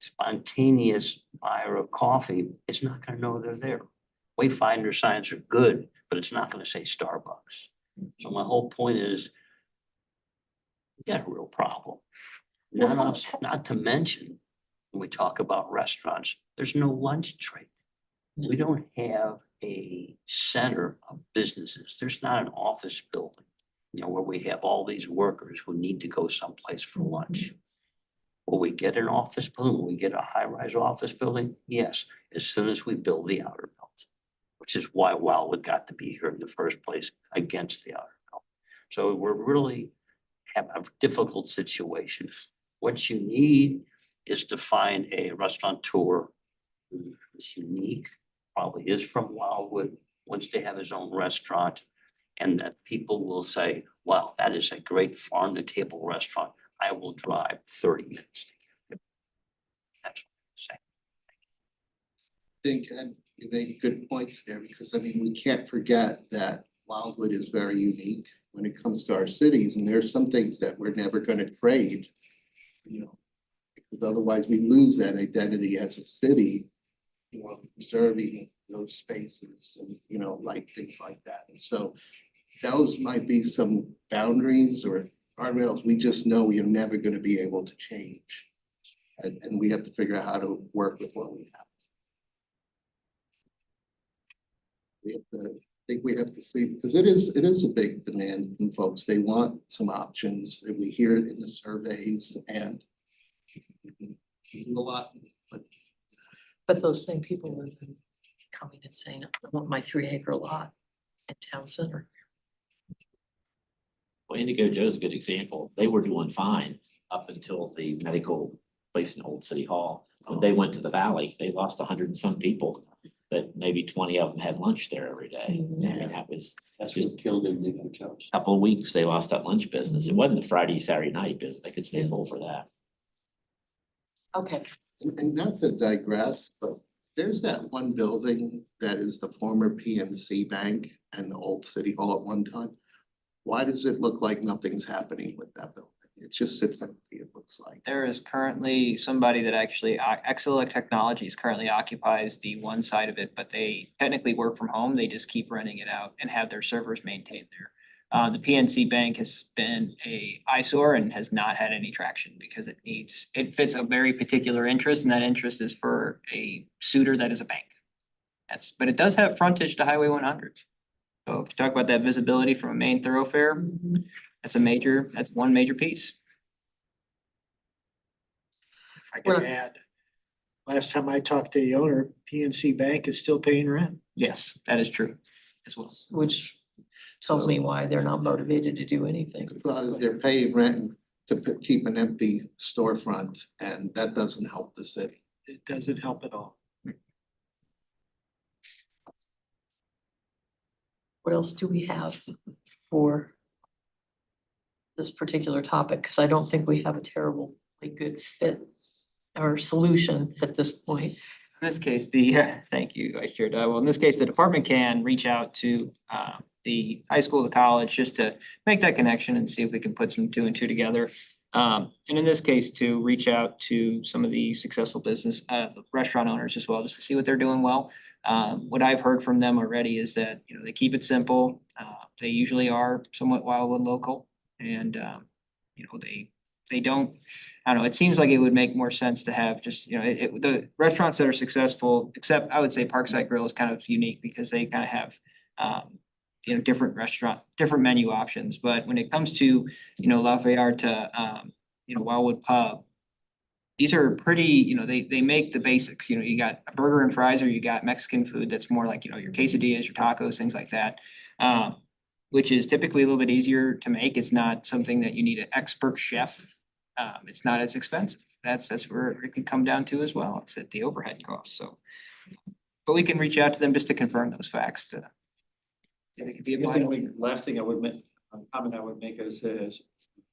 spontaneous buyer of coffee is not going to know they're there. Wayfinder signs are good, but it's not going to say Starbucks. So my whole point is, we got a real problem. Not to mention, when we talk about restaurants, there's no lunch trade. We don't have a center of businesses. There's not an office building, where we have all these workers who need to go someplace for lunch. Will we get an office building? Will we get a high-rise office building? Yes, as soon as we build the outer belt, which is why Wildwood got to be here in the first place against the outer belt. So we're really have a difficult situation. What you need is to find a restaurateur who is unique, probably is from Wildwood, wants to have his own restaurant, and that people will say, wow, that is a great farm-to-table restaurant. I will drive 30 minutes to get it. That's what I'm saying. Think, and you make good points there, because I mean, we can't forget that Wildwood is very unique when it comes to our cities, and there's some things that we're never gonna trade, because otherwise we lose that identity as a city, preserving those spaces and, like things like that. And so those might be some boundaries or guardrails we just know we are never gonna be able to change. And we have to figure out how to work with what we have. I think we have to see, because it is a big demand from folks. They want some options, and we hear it in the surveys, and we do a lot. But those same people have been coming and saying, I want my 3-acre lot in town center. Well, Indigo Joe's a good example. They were doing fine up until the medical place in Old City Hall. When they went to the valley, they lost 100 and some people, but maybe 20 of them had lunch there every day. I mean, that's just killed Indigo Joe's. Couple of weeks, they lost that lunch business. It wasn't the Friday, Saturday night business. They could stay full for that. Okay. And not to digress, but there's that one building that is the former PNC Bank and the old City Hall at one time. Why does it look like nothing's happening with that building? It just sits empty, it looks like. There is currently somebody that actually, Exelec Technologies currently occupies the one side of it, but they technically work from home. They just keep renting it out and have their servers maintained there. The PNC Bank has been a eyesore and has not had any traction because it fits a very particular interest, and that interest is for a suitor that is a bank. But it does have frontage to Highway 100. So if you talk about that visibility from a main thoroughfare, that's one major piece. I can add, last time I talked to the owner, PNC Bank is still paying rent. Yes, that is true as well. Which tells me why they're not motivated to do anything. The thought is they're paying rent and keep an empty storefront, and that doesn't help the city. It doesn't help at all. What else do we have for this particular topic? Because I don't think we have a terribly good fit or solution at this point. In this case, thank you, Vice Chair Dodwell. In this case, the department can reach out to the high school, the college, just to make that connection and see if we can put some two and two together. And in this case, to reach out to some of the successful business restaurant owners as well, just to see what they're doing well. What I've heard from them already is that, you know, they keep it simple. They usually are somewhat Wildwood local, and you know, they don't, I don't know, it seems like it would make more sense to have just, you know, the restaurants that are successful, except I would say Parkside Grill is kind of unique because they kind of have you know, different menu options. But when it comes to, you know, La Vallarta, you know, Wildwood Pub, these are pretty, you know, they make the basics, you know, you got a burger and fries, or you got Mexican food that's more like, you know, your quesadillas, your tacos, things like that. Which is typically a little bit easier to make. It's not something that you need an expert chef. It's not as expensive. That's where it could come down to as well. It's at the overhead cost, so. But we can reach out to them just to confirm those facts to. They could be a blind. Last thing I would make, comment I would make is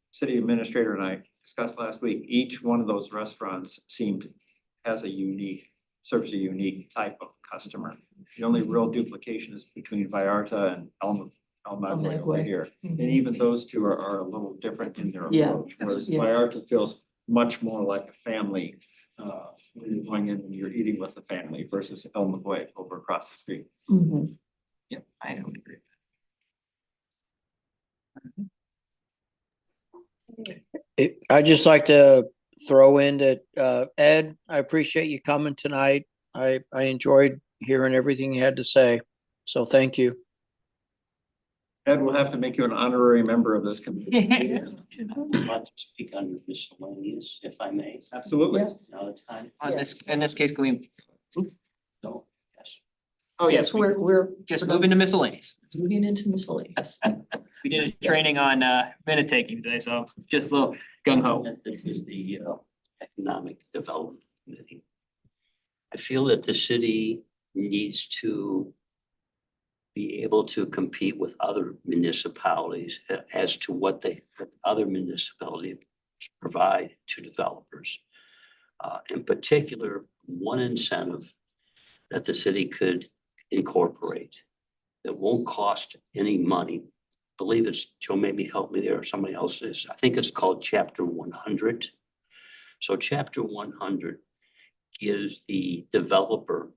city administrator and I discussed last week, each one of those restaurants serves a unique type of customer. The only real duplication is between Vallarta and El Maguey over Maguey. here. Mhm. And even those two are a little different in their Yeah, approach, whereas yeah. Vallarta feels much more like a family. When you're going in and you're eating with a family versus El Maguey over across the street. Mhm. Yeah, I would agree. I'd just like to throw in that, Ed, I appreciate you coming tonight. I enjoyed hearing everything you had to say. So thank you. Ed, we'll have to make you an honorary member of this committee. I'd like to speak under miscellaneous, if I may. Absolutely. Now the time, In this case, can we, so, yes. oh yes, We're just move into miscellaneous. moving into miscellaneous. We did a training on minute taking today, so just a little gung ho. This is the Economic Development Committee. I feel that the city needs to be able to compete with other municipalities as to what other municipalities provide to developers. In particular, one incentive that the city could incorporate that won't cost any money. I believe it's, Joe, maybe help me there, or somebody else is. I think it's called Chapter 100. So Chapter 100 gives the developer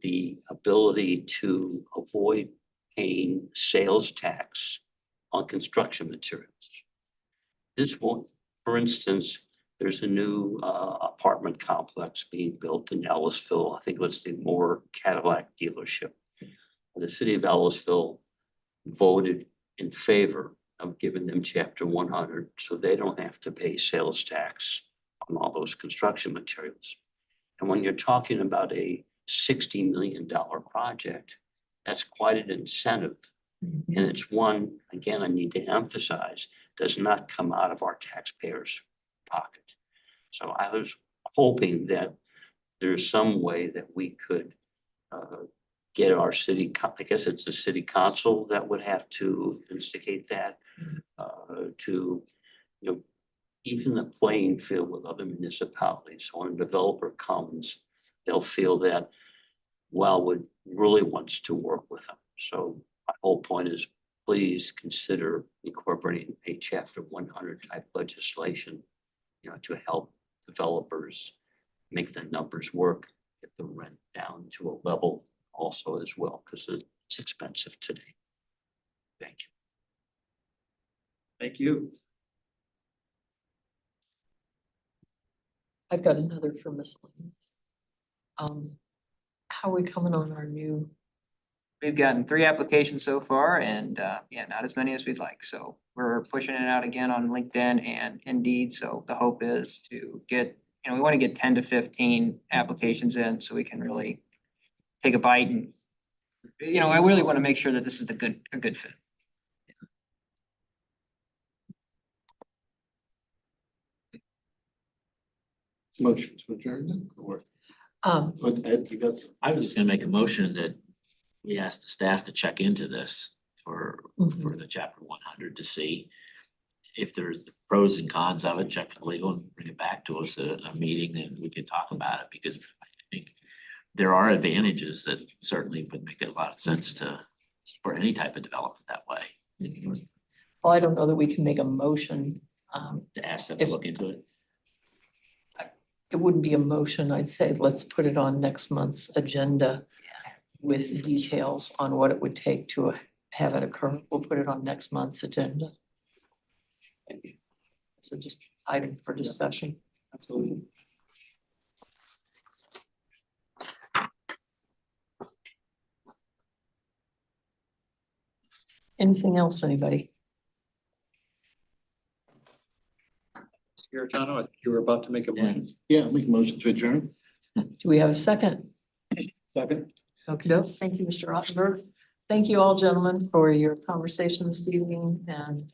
the ability to avoid paying sales tax on construction materials. This won't, for instance, there's a new apartment complex being built in Ellisville. I think it was the Moore Cadillac dealership. The city of Ellisville voted in favor of giving them Chapter 100, so they don't have to pay sales tax on all those construction materials. And when you're talking about a $60 million project, that's quite an incentive. And it's one, again, I need to emphasize, does not come out of our taxpayers' pocket. So I was hoping that there's some way that we could get our city, I guess it's the city council that would have to instigate that, to, you know, even the playing field with other municipalities. So when a developer comes, they'll feel that Wildwood really wants to work with them. So my whole point is, please consider incorporating a Chapter 100 type legislation, you know, to help developers make the numbers work, get the rent down to a level also as well, because it's expensive today. Thank you. Thank you. I've got another for miscellaneous. How are we coming on our new? We've gotten 3 applications so far, and yeah, not as many as we'd like. So we're pushing it out again on LinkedIn and Indeed. So the hope is to get, you know, we want to get 10 to 15 applications in so we can really take a bite, and, you know, I really want to make sure that this is a good fit. Motion to adjourn then, or, Um, Ed, you got? I was just gonna make a motion that we ask the staff to check into this for the chapter 100 to see if there's the pros and cons of it, check the legal and bring it back to us at a meeting and we can talk about it because I think there are advantages that certainly would make a lot of sense for any type of development that way. well, I don't know that we can make a motion. To ask them to If- look into it. It wouldn't be a motion. I'd say let's put it on next month's agenda with details on what it would take to have it occur. We'll put it on next month's agenda. So just item for discussion. Absolutely. Anything else, anybody? Garitano, I think you were about to make a motion. Yeah, make a motion to adjourn. Do we have a second? Second. Okay, thank you, Mr. Rottenberg. Thank you all, gentlemen, for your conversation this evening and